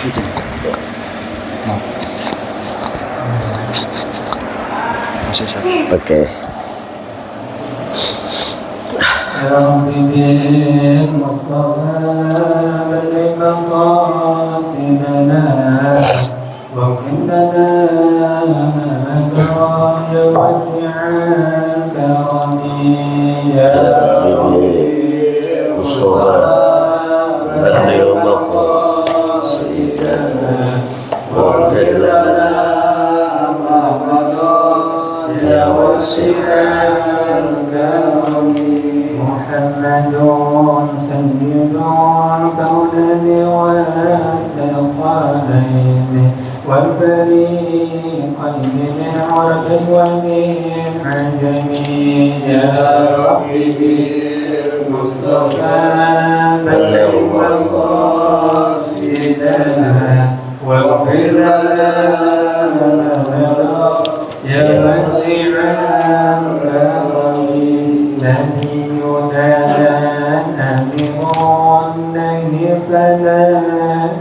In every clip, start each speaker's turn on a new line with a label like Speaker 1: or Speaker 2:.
Speaker 1: Izin. Maaf. Masih satu.
Speaker 2: Oke. Mustafa beliau maqasidana waghfir lana ya wasi'al karami
Speaker 3: Muhammadun sayyidul kaunani والثقلين والفريقين من عرب ومن عجم يا ربي بالمصطفى بلغ مقاصدنا واغفر لنا يا واسع الكرم نبينا أمر النهي فلا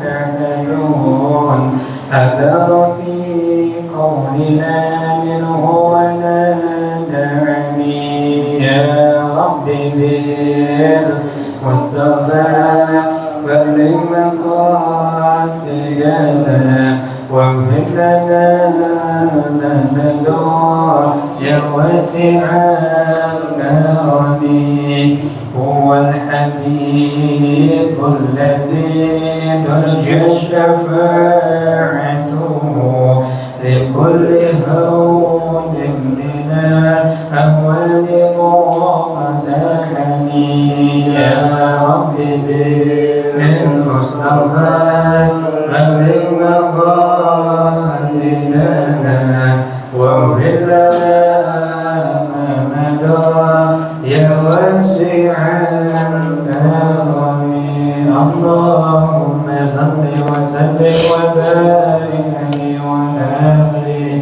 Speaker 3: تعملون أبر في قولنا منه ولا دعمي يا رب بالمصطفى بلغ مقاصدنا واغفر لنا ما ندعو يا واسع الكرم هو الحبيب الذي ترجى شفاعته لكل هون من الأهوال ضامنني يا رب بالمصطفى بلغ مقاصدنا واغفر لنا ما مضى يا واسع الكرم اللهم صل وسلم وبارك عليه وعلى آله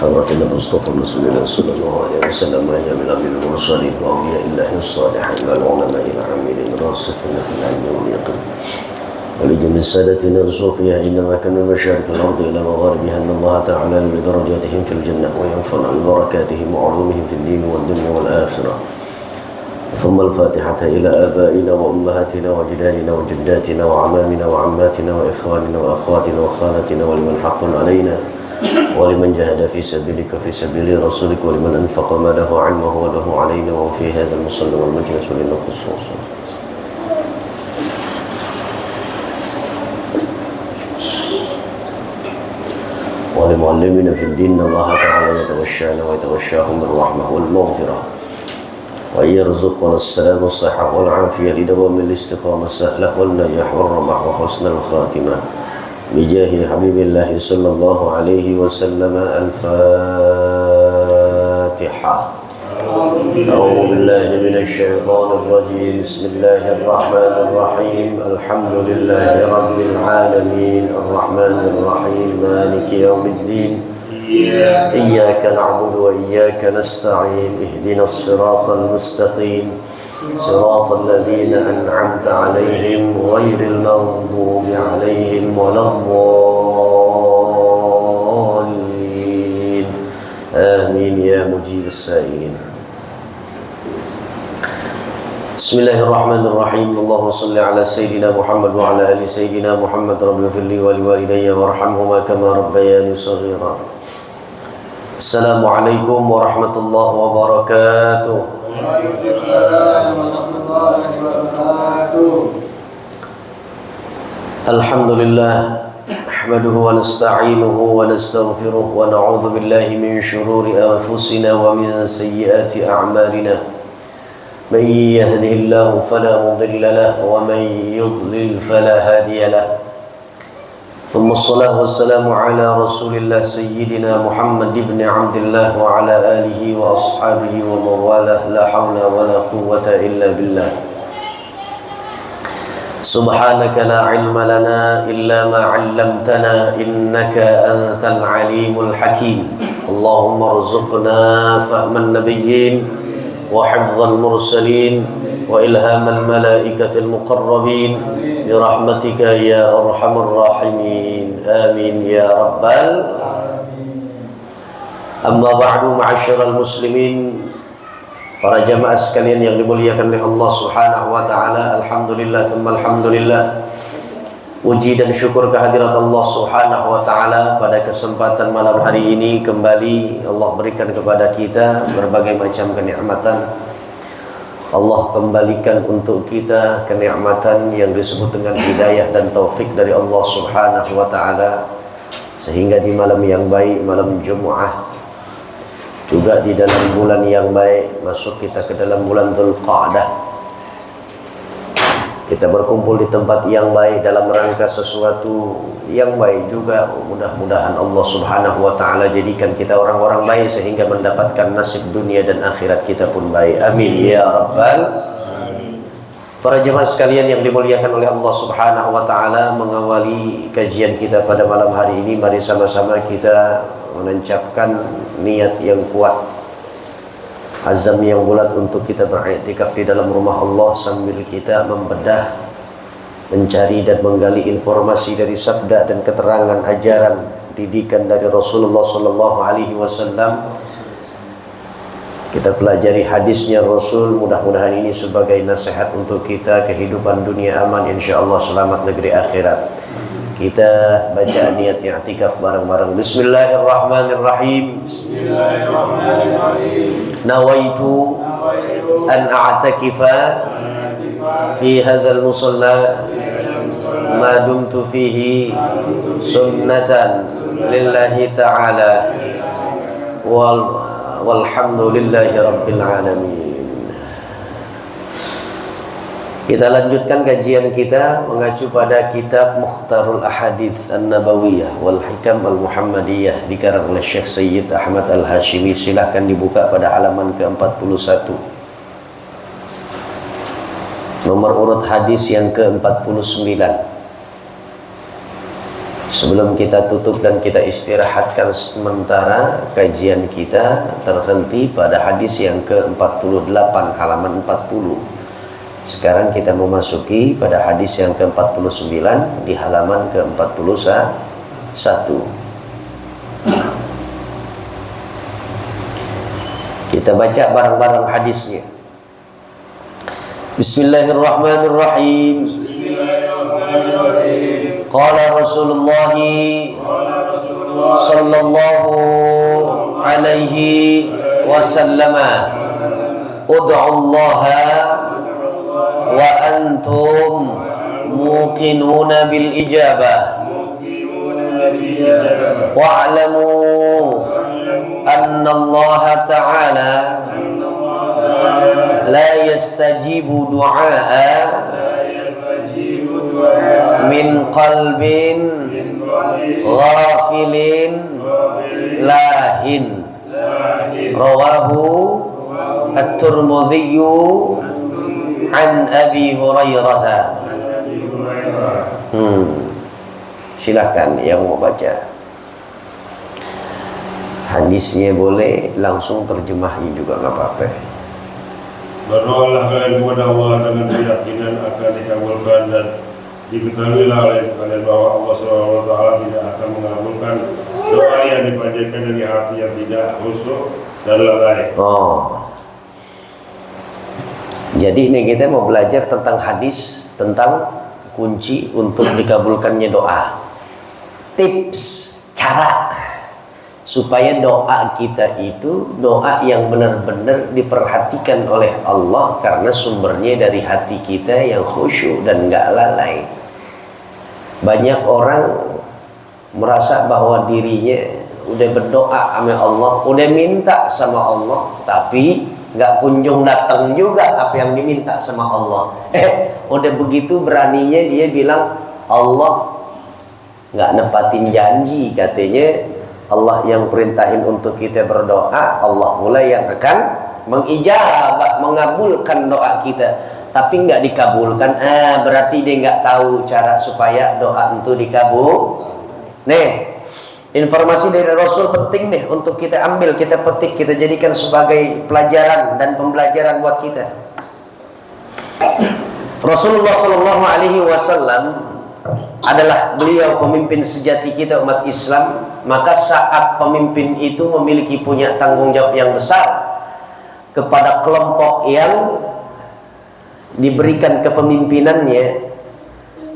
Speaker 2: حضرتنا مصطفى رسول الله صلى الله عليه وسلم يا من أمير المرسلين وأولياء الله الصالحين والعلماء العاملين الراسخين في العلم واليقين ولجميع سادتنا الصوفية إنما كان من مشارق الأرض إلى مغاربها أن الله تعالى يولي درجاتهم في الجنة وينفعنا ببركاتهم وعلومهم في الدين والدنيا والآخرة. ثم الفاتحة إلى آبائنا وأمهاتنا وجدادنا وجداتنا وعمامنا وعماتنا وإخواننا وأخواتنا وخالاتنا ولمن حق علينا ولمن جاهد في سبيلك في سبيل رسولك ولمن أنفق ما له علمه وله علينا وفي هذا المصلى والمجلس للخصوص ولمعلمنا في الدين الله تعالى يتوشانا ويتوشاهم بالرحمة والمغفرة ويرزقنا السلام والصحة والعافية لدوام الاستقامة السهلة والنجاح والرمح وحسن الخاتمة بجاه حبيب الله صلى الله عليه وسلم. الفاتحة. أعوذ بالله من الشيطان الرجيم. بسم الله الرحمن الرحيم. الحمد لله رب العالمين الرحمن الرحيم مالك يوم الدين إياك نعبد وإياك نستعين اهدنا الصراط المستقيم صراط الذين أنعمت عليهم غير المغضوب عليهم ولا الضالين آمين يا مجيب السائلين. بسم الله الرحمن الرحيم. اللهم صل على سيدنا محمد وعلى آل سيدنا محمد. رب اغفر لي ولوالدي وارحمهما كما ربياني صغيرا. السلام عليكم ورحمة الله وبركاته.
Speaker 3: وعليكم السلام ورحمة الله وبركاته.
Speaker 2: الحمد لله نحمده ونستعينه ونستغفره ونعوذ بالله من شرور أنفسنا ومن سيئات أعمالنا. من يهده الله فلا مضل له ومن يضلل فلا هادي له. ثم الصلاة والسلام على رسول الله سيدنا محمد بن عبد الله وعلى آله وأصحابه ومن والاه. لا حول ولا قوة إلا بالله. سبحانك لا علم لنا إلا ما علمتنا إنك أنت العليم الحكيم. اللهم ارزقنا فهم النبيين وحفظ المرسلين وإلهام الملائكة المقربين برحمتك يا أرحم الراحمين آمين يا رب العالمين. أما بعد معاشر المسlimin, para jamaah sekalian yang dimuliakan oleh Allah Subhanahu wa taala, alhamdulillah tsumma alhamdulillah. Puji dan syukur kehadirat Allah Subhanahu wa taala pada kesempatan malam hari ini kembali Allah berikan kepada kita berbagai macam kenikmatan. Allah kembalikan untuk kita kenikmatan yang disebut dengan hidayah dan taufik dari Allah Subhanahu wa taala, sehingga di malam yang baik, malam Jumat, juga di dalam bulan yang baik, masuk kita ke dalam bulan Dzulqa'dah, kita berkumpul di tempat yang baik dalam rangka sesuatu yang baik juga. Mudah-mudahan Allah Subhanahu wa taala jadikan kita orang-orang baik sehingga mendapatkan nasib dunia dan akhirat kita pun baik. Amin ya rabbal alamin. Para jemaah sekalian yang dimuliakan oleh Allah Subhanahu wa taala, mengawali kajian kita pada malam hari ini, mari sama-sama kita menancapkan niat yang kuat, azam yang bulat untuk kita beriktikaf di dalam rumah Allah sambil kita membedah, mencari dan menggali informasi dari sabda dan keterangan ajaran didikan dari Rasulullah sallallahu alaihi wasallam. Kita pelajari hadisnya Rasul, mudah-mudahan ini sebagai nasihat untuk kita, kehidupan dunia aman, insyaallah selamat negeri akhirat. Kita baca niat i'tikaf bareng-bareng. Bismillahirrahmanirrahim. Bismillahirrahmanirrahim. Nawaitu an a'takifa fi hadzal musalla ma dumtu fihi sunnatan lillahi ta'ala walhamdulillahi rabbil alamin. Kita lanjutkan kajian kita mengacu pada kitab Mukhtarul Ahadits An-Nabawiyah wal Hikam Al-Muhammadiyah dikarang oleh Syekh Sayyid Ahmad Al-Hashimi. Silahkan dibuka pada halaman ke-41, nomor urut hadis yang ke-49. Sebelum kita tutup dan kita istirahatkan sementara, kajian kita terhenti pada hadis yang ke-48 halaman 40. Sekarang kita memasuki pada hadis yang ke-49 di halaman ke-41. Kita baca bareng-bareng hadisnya. Bismillahirrahmanirrahim. Qala Rasulullah sallallahu alaihi wasallam, ud'u Allah wa antum muqinuna bil ijabah wa'lamu anna Allah ta'ala la yastajibu du'a min qalbin ghafilin lahin. Rawahu At-Tirmidzi an Abi Hurairah. Silahkan yang mau baca hadisnya, boleh langsung terjemahi juga nggak apa-apa.
Speaker 4: Berdoalah kalian kepada Allah dengan keyakinan akan dikabulkan, dan diketahuilah oleh kalian bahwa Allah SWT tidak akan mengabulkan doa yang dipanjatkan dari hati yang tidak khusyuk dan lalai.
Speaker 2: Jadi ini kita mau belajar tentang hadis, tentang kunci untuk dikabulkannya doa. Tips, cara supaya doa kita itu doa yang benar-benar diperhatikan oleh Allah, karena sumbernya dari hati kita yang khusyuk dan gak lalai. Banyak orang merasa bahwa dirinya udah berdoa sama Allah, udah minta sama Allah, tapi nggak kunjung datang juga apa yang diminta sama Allah. Udah begitu beraninya dia bilang Allah nggak nepatin janji. Katanya Allah yang perintahin untuk kita berdoa, Allah pula yang akan mengijabah, mengabulkan doa kita. Tapi nggak dikabulkan, berarti dia nggak tahu cara supaya doa itu dikabul. Nih, Informasi dari Rasul penting nih untuk kita ambil, kita petik, kita jadikan sebagai pelajaran dan pembelajaran buat kita. Rasulullah Shallallahu Alaihi Wasallam adalah beliau pemimpin sejati kita umat Islam. Maka saat pemimpin itu memiliki punya tanggung jawab yang besar kepada kelompok yang diberikan kepemimpinannya,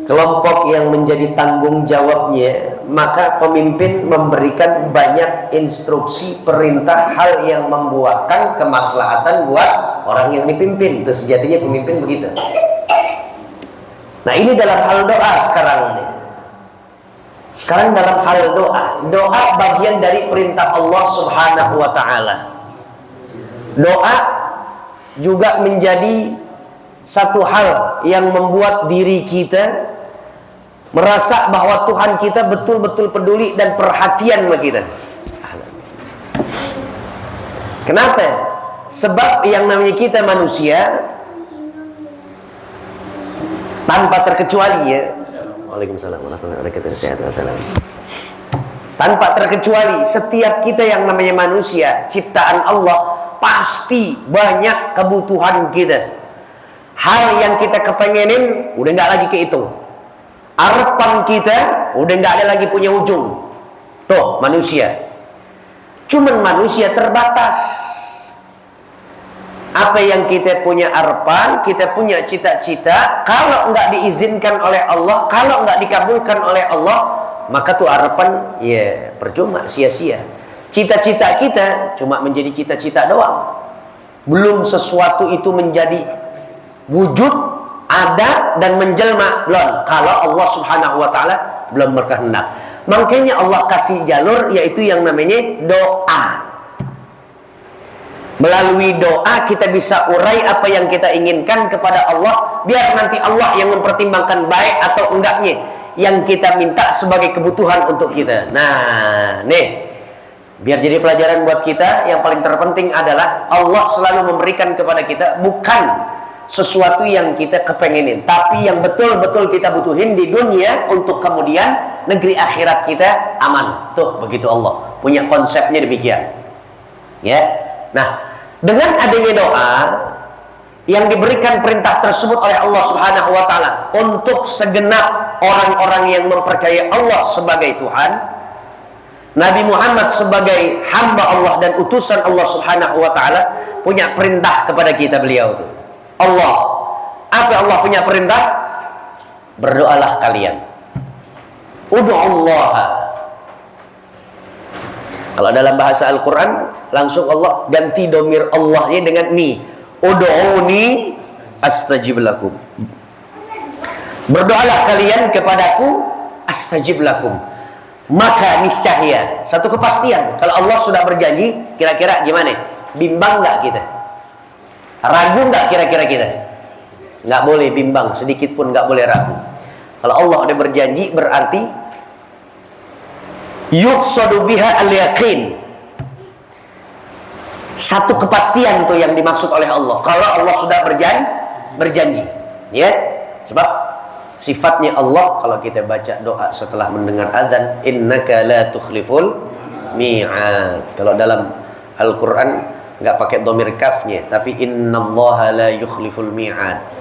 Speaker 2: kelompok yang menjadi tanggung jawabnya, maka pemimpin memberikan banyak instruksi, perintah, hal yang membuahkan kemaslahatan buat orang yang dipimpin. Itu sejatinya pemimpin begitu. Nah, ini dalam hal doa sekarang nih. Sekarang dalam hal doa, doa bagian dari perintah Allah Subhanahu wa Ta'ala. Doa juga menjadi satu hal yang membuat diri kita merasa bahwa Tuhan kita betul-betul peduli dan perhatian sama kita. Kenapa? Sebab yang namanya kita manusia tanpa terkecuali, ya. Waalaikumsalam warahmatullahi wabarakatuh. Tanpa terkecuali setiap kita yang namanya manusia, ciptaan Allah, pasti banyak kebutuhan kita. Hal yang kita kepengenin udah nggak lagi kehitung. Harapan kita udah nggak ada lagi punya ujung. Tuh manusia. Cuman manusia terbatas. Apa yang kita punya harapan, kita punya cita-cita, kalau nggak diizinkan oleh Allah, kalau nggak dikabulkan oleh Allah, maka tuh harapan ya percuma, sia-sia. Cita-cita kita cuma menjadi cita-cita doang. Belum sesuatu itu menjadi wujud, ada dan menjelma, belum. Kalau Allah Subhanahu wa Ta'ala belum berkehendak. Makanya Allah kasih jalur, yaitu yang namanya doa. Melalui doa kita bisa urai apa yang kita inginkan kepada Allah, biar nanti Allah yang mempertimbangkan baik atau enggaknya yang kita minta sebagai kebutuhan untuk kita. Nah, nih, biar jadi pelajaran buat kita, yang paling terpenting adalah Allah selalu memberikan kepada kita bukan sesuatu yang kita kepengenin, tapi yang betul-betul kita butuhin di dunia untuk kemudian negeri akhirat kita aman. Tuh, begitu Allah punya konsepnya demikian. Ya. Nah, dengan adanya doa yang diberikan perintah tersebut oleh Allah Subhanahu wa Ta'ala untuk segenap orang-orang yang mempercayai Allah sebagai Tuhan, Nabi Muhammad sebagai hamba Allah dan utusan Allah Subhanahu wa Ta'ala punya perintah kepada kita, beliau itu. Allah, apa Allah punya perintah? Berdoalah kalian. Ud'ullaha. Kalau dalam bahasa Al-Quran, langsung Allah ganti domir Allahnya dengan ni. Ud'uni astajib lakum. Berdoalah kalian kepadaku, astajib lakum. Maka niscaya, satu kepastian. Kalau Allah sudah berjanji, kira-kira gimana? Bimbang nggak kita? Ragu nggak kira-kira kita? Nggak boleh bimbang, sedikit pun nggak boleh ragu. Kalau Allah udah berjanji, berarti yuqsadu biha al-yaqin. Satu kepastian tuh yang dimaksud oleh Allah. Kalau Allah sudah berjanji, ya. Sebab sifatnya Allah, kalau kita baca doa setelah mendengar azan, innaka la tukhliful mi'ad. Kalau dalam Al-Qur'an nggak pakai dhamir kafnya, tapi innallaha la yukhliful mi'ad.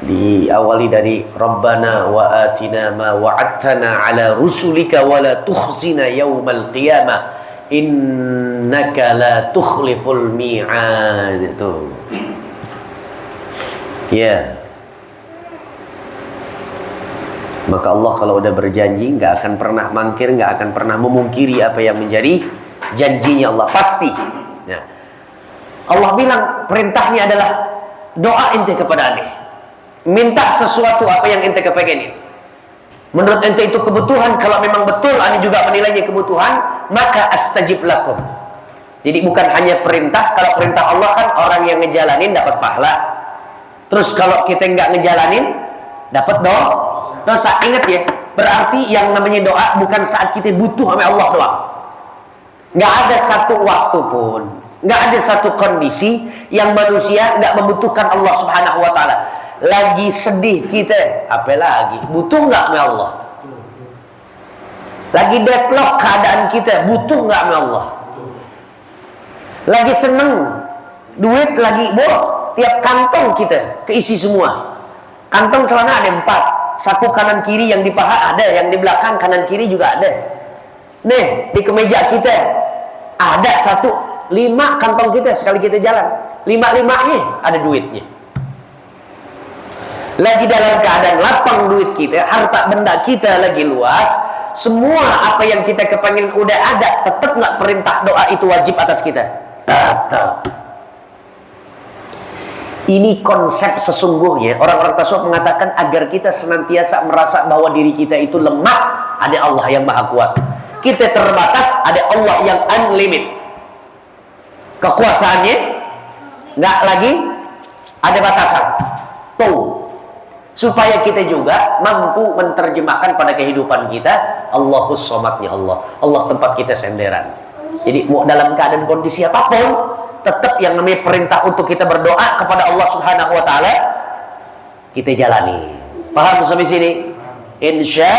Speaker 2: Diawali dari Rabbana wa atina ma wa'adtana ala rusulika wa la tukhzina yawmal qiyamah innaka la tukhliful mi'ad. Itu ya. Maka Allah kalau udah berjanji nggak akan pernah mangkir, nggak akan pernah memungkiri apa yang menjadi janjinya Allah, pasti ya. Allah bilang perintahnya adalah doa ente kepada ane, minta sesuatu apa yang ente kepengenin. Menurut ente itu kebutuhan, kalau memang betul ane juga menilainya kebutuhan, maka astajib lakum. Jadi bukan hanya perintah. Kalau perintah Allah kan orang yang ngejalanin dapat pahala. Terus kalau kita nggak ngejalanin dapat dosa. Ingat ya, berarti yang namanya doa bukan saat kita butuh sama Allah doang. Nggak ada satu waktu pun, nggak ada satu kondisi yang manusia nggak membutuhkan Allah Subhanahu wa Ta'ala. Lagi sedih kita, apa lagi? Butuh nggak sama Allah? Lagi deadlock keadaan kita, butuh nggak sama Allah? Lagi seneng, duit lagi tiap kantong kita keisi semua. Kantong celana ada 4, saku kanan kiri yang di paha ada, yang di belakang kanan kiri juga ada. Nih di kemeja kita ada 5 kantong kita sekali kita jalan, 5-5-nya ada duitnya. Lagi dalam keadaan lapang duit kita, harta benda kita lagi luas, semua apa yang kita kepengen udah ada, tetap nggak perintah doa itu wajib atas kita? Tetap. Ini konsep sesungguhnya. Orang-orang tasawuf mengatakan agar kita senantiasa merasa bahwa diri kita itu lemah, ada Allah yang maha kuat. Kita terbatas, ada Allah yang unlimited. Kekuasaannya nggak lagi ada batasan. Tuh. Supaya kita juga mampu menerjemahkan pada kehidupan kita, Allahus Somadnya Allah. Allah tempat kita senderan. Jadi mau dalam keadaan kondisi apapun, tetap yang namanya perintah untuk kita berdoa kepada Allah Subhanahu wa taala kita jalani. Paham sampai sini? Insya.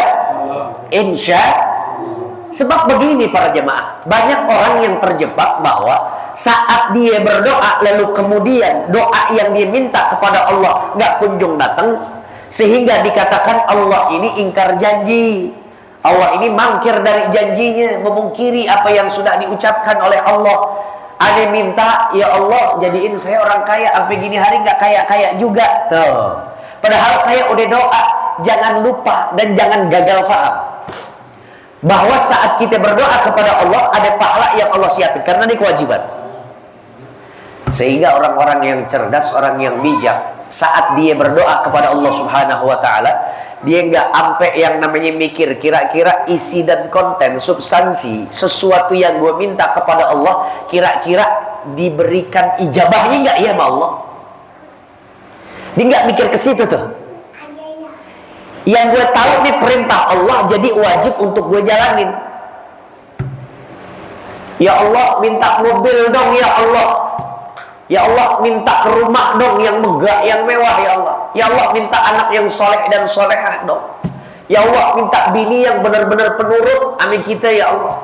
Speaker 2: Sebab begini para jemaah, banyak orang yang terjebak bahwa saat dia berdoa lalu kemudian doa yang dia minta kepada Allah nggak kunjung datang, sehingga dikatakan Allah ini ingkar janji, Allah ini mangkir dari janjinya, memungkiri apa yang sudah diucapkan oleh Allah. Ada minta, ya Allah jadiin saya orang kaya, sampai gini hari nggak kaya-kaya juga. Tuh. Padahal saya udah doa. Jangan lupa dan jangan gagal paham bahwa saat kita berdoa kepada Allah ada pahala yang Allah siapkan, karena ini kewajiban. Sehingga orang-orang yang cerdas, orang yang bijak, saat dia berdoa kepada Allah Subhanahu wa taala, dia nggak sampai yang namanya mikir kira-kira isi dan konten substansi sesuatu yang gue minta kepada Allah kira-kira diberikan ijabahnya nggak ya sama Allah. Dia nggak mikir ke situ tuh. Yang gue tahu nih perintah Allah, jadi wajib untuk gue jalanin. Ya Allah minta mobil dong ya Allah. Ya Allah minta rumah dong yang megah, yang mewah ya Allah. Ya Allah minta anak yang soleh dan solehah dong. Ya Allah minta bini yang benar-benar penurut amin kita ya Allah.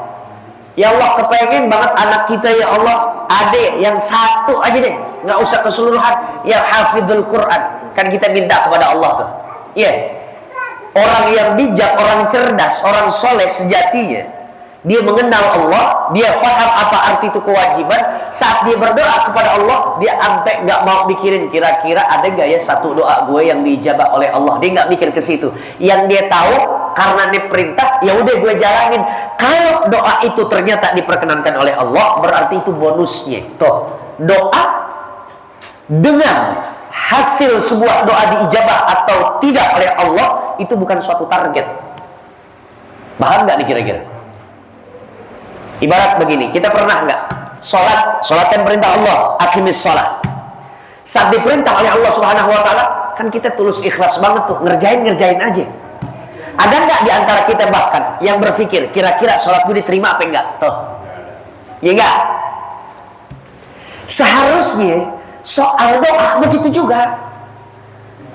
Speaker 2: Ya Allah kepengen banget anak kita ya Allah adek yang satu aja deh, nggak usah keseluruhan, yang hafidhul Quran. Kan kita minta kepada Allah tuh. Iya. Yeah. Orang yang bijak, orang cerdas, orang soleh sejatinya, dia mengenal Allah, dia faham apa arti itu kewajiban. Saat dia berdoa kepada Allah, dia sampai nggak mau mikirin kira-kira ada nggak ya satu doa gue yang diijabah oleh Allah. Dia nggak mikir ke situ. Yang dia tahu karena ini perintah, ya udah gue jalanin. Kalau doa itu ternyata diperkenankan oleh Allah, berarti itu bonusnya. Tuh, doa dengan hasil sebuah doa diijabah atau tidak oleh Allah itu bukan suatu target. Paham nggak nih kira-kira? Ibarat begini, kita pernah nggak sholat kan perintah Allah, aqimis sholat. Saat diperintah oleh Allah Subhanahu wa taala, kan kita tulus ikhlas banget tuh, ngerjain aja. Ada nggak di antara kita bahkan yang berpikir kira-kira sholat gue diterima apa enggak? Tuh. Ya enggak? Seharusnya soal doa begitu juga.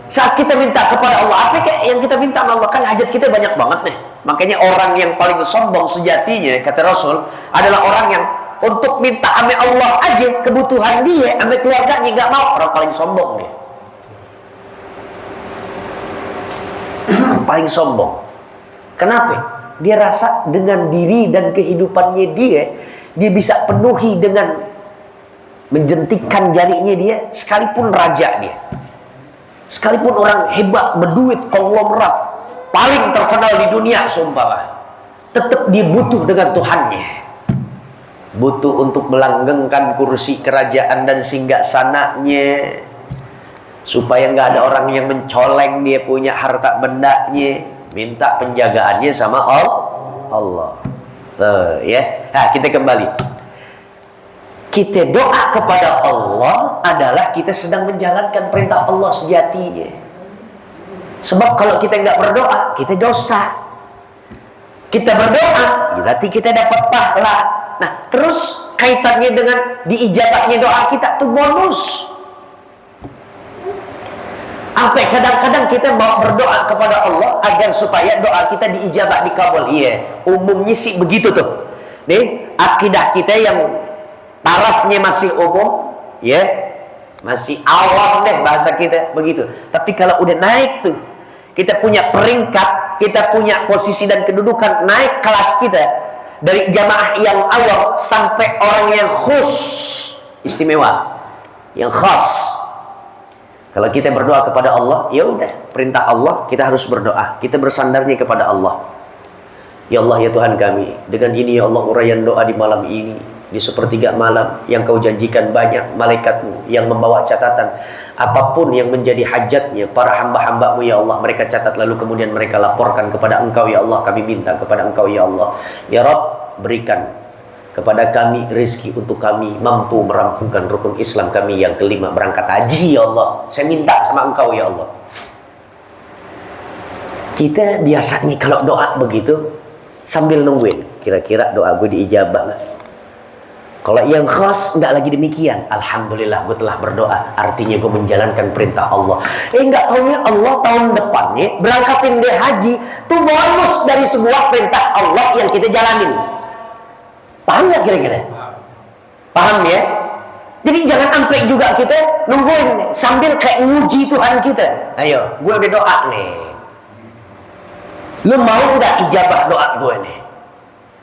Speaker 2: Saat kita minta kepada Allah, apa yang kita minta sama Allah? Kan hajat kita banyak banget nih. Makanya orang yang paling sombong sejatinya, kata Rasul, adalah orang yang untuk minta sama Allah aja kebutuhan dia, sama keluarganya nggak mau, orang paling sombong dia. Paling sombong. Kenapa? Dia rasa dengan diri dan kehidupannya dia bisa penuhi dengan menjentikkan jarinya dia, sekalipun raja dia, sekalipun orang hebat, berduit, konglomerat, paling terkenal di dunia, sumpah, tetap dia butuh dengan Tuhannya, butuh untuk melanggengkan kursi kerajaan dan singgasananya, supaya nggak ada orang yang mencoleng dia punya harta bendanya, minta penjagaannya sama Allah. Ya, nah kita kembali. Kita doa kepada Allah adalah kita sedang menjalankan perintah Allah sejatinya. Sebab kalau kita nggak berdoa, kita dosa. Kita berdoa, berarti kita dapat pahala. Nah, terus kaitannya dengan diijabahnya doa kita tuh bonus. Sampai kadang-kadang kita mau berdoa kepada Allah agar supaya doa kita diijabah, dikabul. Iya, umumnya sih begitu tuh. Nih, akidah kita yang tarafnya masih umum, ya, masih awam deh bahasa kita begitu. Tapi kalau udah naik tuh, kita punya peringkat, kita punya posisi dan kedudukan, naik kelas kita dari jamaah yang awam sampai orang yang khus, istimewa, yang khas. Kalau kita berdoa kepada Allah, ya udah, perintah Allah, kita harus berdoa. Kita bersandarnya kepada Allah. Ya Allah, ya Tuhan kami, dengan ini ya Allah uraian doa di malam ini, di sepertiga malam yang kau janjikan banyak malaikatmu yang membawa catatan apapun yang menjadi hajatnya para hamba-hambamu ya Allah, mereka catat lalu kemudian mereka laporkan kepada Engkau ya Allah. Kami minta kepada Engkau ya Allah, ya Rabb, berikan kepada kami rezeki untuk kami mampu merampungkan rukun Islam kami yang kelima, berangkat haji ya Allah. Saya minta sama Engkau ya Allah. Kita biasanya kalau doa begitu sambil nungguin, kira-kira doa gue diijabah nggak? Kalau yang khas nggak lagi demikian. Alhamdulillah gue telah berdoa, artinya gue menjalankan perintah Allah. Nggak taunya Allah tahun depannya berangkatin dia haji, itu bonus dari sebuah perintah Allah yang kita jalanin. Paham nggak kira-kira? Paham ya? Jadi jangan sampai juga kita nungguin sambil kayak nguji Tuhan kita. Ayo, gue udah doa nih, lu mau nggak ijabah doa gue nih?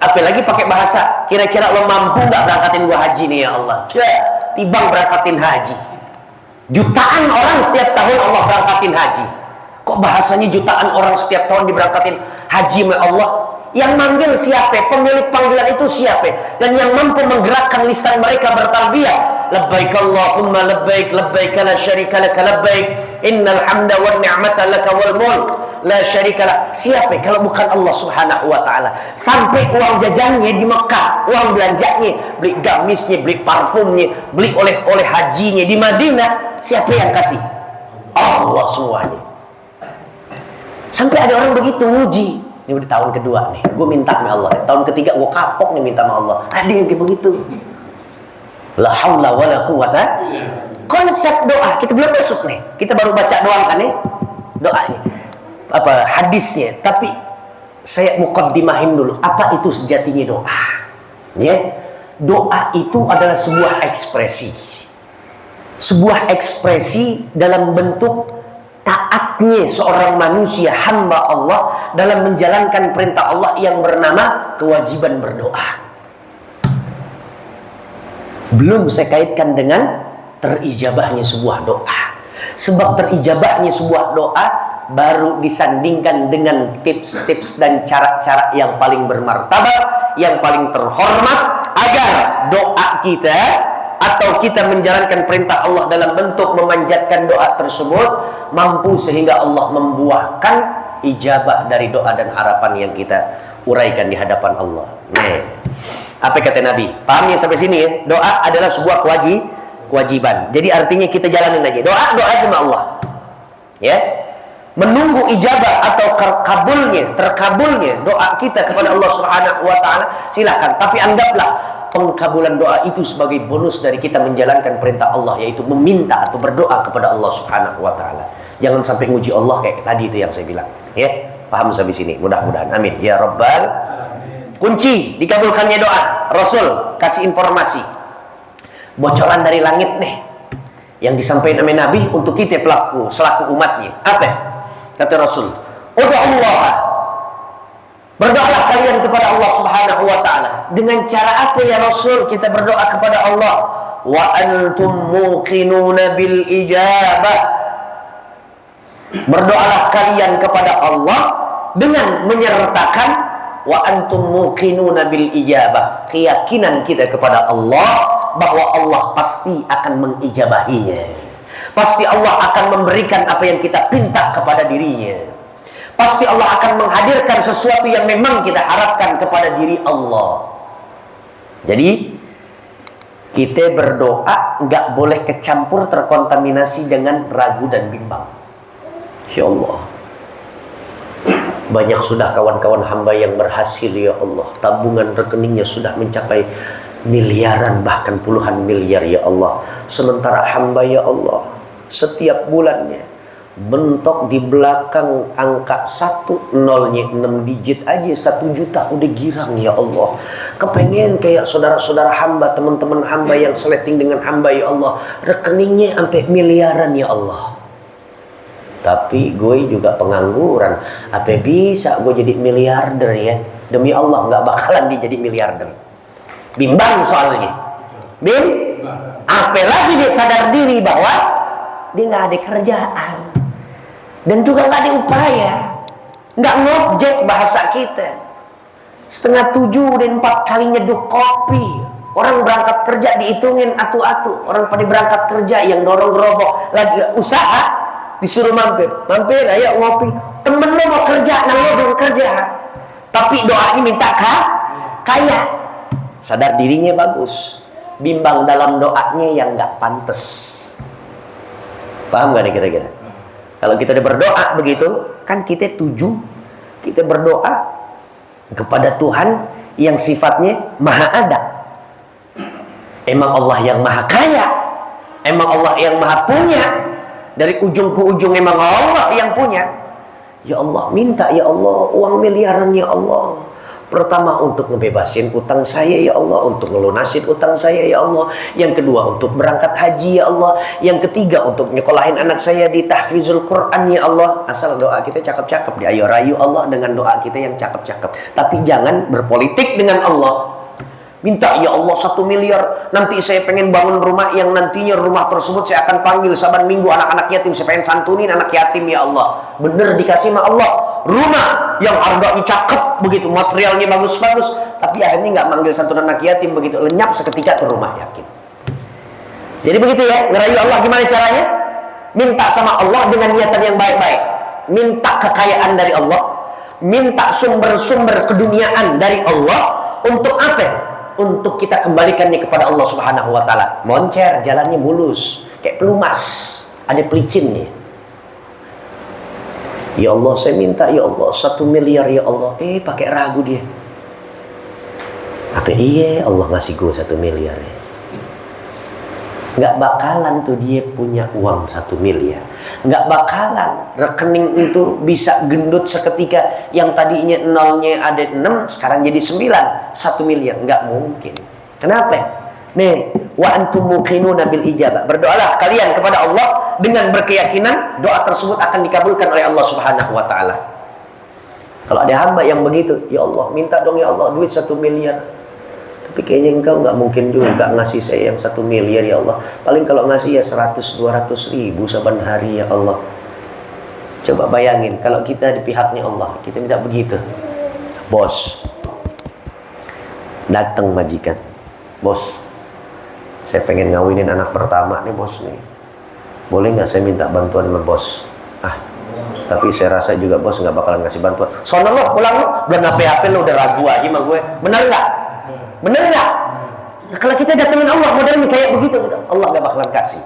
Speaker 2: Apalagi pakai bahasa, kira-kira lo mampu nggak berangkatin gue haji nih ya Allah? Tibang berangkatin haji. Jutaan orang setiap tahun Allah berangkatin haji. Kok bahasanya jutaan orang setiap tahun diberangkatin haji ya Allah? Yang manggil siapa? Pemilik panggilan itu siapa? Dan yang mampu menggerakkan lisan mereka bertalbiyah, labbaik Allahumma labbaik, labbaik la syarika laka labbaik, innal hamda wan ni'mata laka wal mulk la syarikalah. Siapa kalau bukan Allah Subhanahu wa taala? Sampai uang jajannya di Mekah, uang belanjanya, beli gamisnya, beli parfumnya, beli oleh-oleh hajinya di Madinah, siapa yang kasih? Allah semuanya. Sampai ada orang begitu uji. Ini udah tahun kedua nih, gue minta sama Allah. Tahun ketiga gue kapok nih minta sama Allah. Ada yang kayak begitu. La haula wala quwata. Konsep doa kita belum masuk nih. Kita baru baca doang kan nih doanya. Apa hadisnya, tapi saya muqaddimahin dulu apa itu sejatinya doa ya. Doa itu adalah sebuah ekspresi dalam bentuk taatnya seorang manusia hamba Allah dalam menjalankan perintah Allah yang bernama kewajiban berdoa. Belum saya kaitkan dengan terijabahnya sebuah doa, sebab terijabahnya sebuah doa baru disandingkan dengan tips-tips dan cara-cara yang paling bermartabat, yang paling terhormat agar doa kita atau kita menjalankan perintah Allah dalam bentuk memanjatkan doa tersebut mampu sehingga Allah membuahkan ijabah dari doa dan harapan yang kita uraikan di hadapan Allah. Nah, apa kata Nabi? Paham ya sampai sini ya? Doa adalah sebuah kewajiban. Jadi artinya kita jalanin aja. Doa sama Allah. Ya. Menunggu ijabah atau terkabulnya doa kita kepada Allah Subhanahu wa taala, silakan. Tapi anggaplah pengkabulan doa itu sebagai bonus dari kita menjalankan perintah Allah, yaitu meminta atau berdoa kepada Allah Subhanahu wa taala. Jangan sampai nguji Allah kayak tadi itu yang saya bilang, ya. Paham sampai sini? Mudah-mudahan. Amin. Ya Rabbal. Kunci dikabulkannya doa, Rasul kasih informasi. Bocoran dari langit nih yang disampaikan oleh Nabi untuk kita pelaku selaku umatnya. Apa? Kata Rasul, "Udu Allah." Berdoalah kalian kepada Allah Subhanahu wa taala. Dengan cara apa ya Rasul kita berdoa kepada Allah? Wa antum muqinuna bil ijabah. Berdoalah kalian kepada Allah dengan menyertakan wa antum muqinuna bil ijabah. Keyakinan kita kepada Allah bahwa Allah pasti akan mengijabahinya. Pasti Allah akan memberikan apa yang kita minta kepada dirinya. Pasti Allah akan menghadirkan sesuatu yang memang kita harapkan kepada diri Allah. Jadi kita berdoa nggak boleh kecampur terkontaminasi dengan ragu dan bimbang. Insya Allah. Banyak sudah kawan-kawan hamba yang berhasil ya Allah. Tabungan rekeningnya sudah mencapai miliaran bahkan puluhan miliar ya Allah. Sementara hamba ya Allah setiap bulannya bentok di belakang angka 1 nolnya 6 digit aja 1 juta udah girang ya Allah. Kepengen kayak saudara-saudara hamba, teman-teman hamba yang seleting dengan hamba ya Allah, rekeningnya sampai miliaran ya Allah. Tapi gue juga pengangguran, apa bisa gue jadi miliarder ya? Demi Allah nggak bakalan dia jadi miliarder. Bimbang soalnya. Apalagi dia sadar diri bahwa dia nggak ada kerjaan dan juga nggak ada upaya, nggak ngobjek bahasa kita. 6:30 dan 4 kali nyeduh kopi. Orang berangkat kerja dihitungin atu-atu. Orang pada berangkat kerja yang dorong gerobak lagi usaha disuruh mampir ayo ngopi. Temen lo mau kerja, nah lo belum kerja. Tapi doanya minta kaya. Sadar dirinya bagus. Bimbang dalam doanya yang nggak pantas. Paham gak nih kira-kira? Kalau kita udah berdoa begitu, kan kita kita berdoa kepada Tuhan yang sifatnya maha ada. Emang Allah yang maha kaya, emang Allah yang maha punya. Dari ujung ke ujung emang Allah yang punya. Ya Allah, minta ya Allah uang miliaran ya Allah. Pertama untuk ngebebasin utang saya ya Allah, untuk ngelunasin utang saya ya Allah. Yang kedua untuk berangkat haji ya Allah. Yang ketiga untuk nyekolahin anak saya di tahfizul Quran ya Allah. Asal doa kita cakep-cakep, ayo rayu Allah dengan doa kita yang cakep-cakep. Tapi jangan berpolitik dengan Allah. Minta ya Allah 1 miliar, nanti saya pengen bangun rumah yang nantinya rumah tersebut saya akan panggil saban minggu anak-anak yatim, saya pengen santunin anak yatim ya Allah. Bener dikasih sama Allah rumah yang harganya cakep begitu, materialnya bagus-bagus, tapi akhirnya nggak manggil santunan anak yatim, begitu lenyap seketika ke rumah yatim. Jadi begitu ya, ngerayu Allah gimana caranya? Minta sama Allah dengan niatan yang baik-baik. Minta kekayaan dari Allah, minta sumber-sumber keduniaan dari Allah. Untuk apa? Untuk kita kembalikannya kepada Allah Subhanahu wa Ta'ala. Moncer, jalannya mulus, kayak pelumas, ada pelicinnya. Ya Allah, saya minta ya Allah 1 miliar ya Allah. Pakai ragu dia. Apa iya Allah ngasih gue 1 miliar ya? Nggak bakalan tuh dia punya uang 1 miliar. Nggak bakalan rekening itu bisa gendut seketika. Yang tadinya nolnya ada 6 sekarang jadi 9, 1 miliar nggak mungkin. Kenapa? Nih, wa antum muqinuna bil ijabah. Berdoalah kalian kepada Allah dengan berkeyakinan doa tersebut akan dikabulkan oleh Allah Subhanahu wa Ta'ala. Kalau ada hamba yang begitu, ya Allah minta dong ya Allah duit 1 miliar. Tapi kayaknya engkau nggak mungkin juga ngasih saya yang 1 miliar ya Allah. Paling kalau ngasih ya 100-200 ribu saban hari ya Allah. Coba bayangin kalau kita di pihaknya Allah, kita minta begitu. Bos, datang majikan. Bos, saya pengen ngawinin anak pertama nih bos nih. Boleh nggak saya minta bantuan sama bos? Tapi saya rasa juga bos nggak bakalan ngasih bantuan. Sono lo, pulang lo, belum apa-apa lo udah ragu aja sama gue. Bener nggak? Bener nggak? Nah, kalau kita datengin Allah modelnya kayak begitu, gitu, Allah nggak bakalan kasih.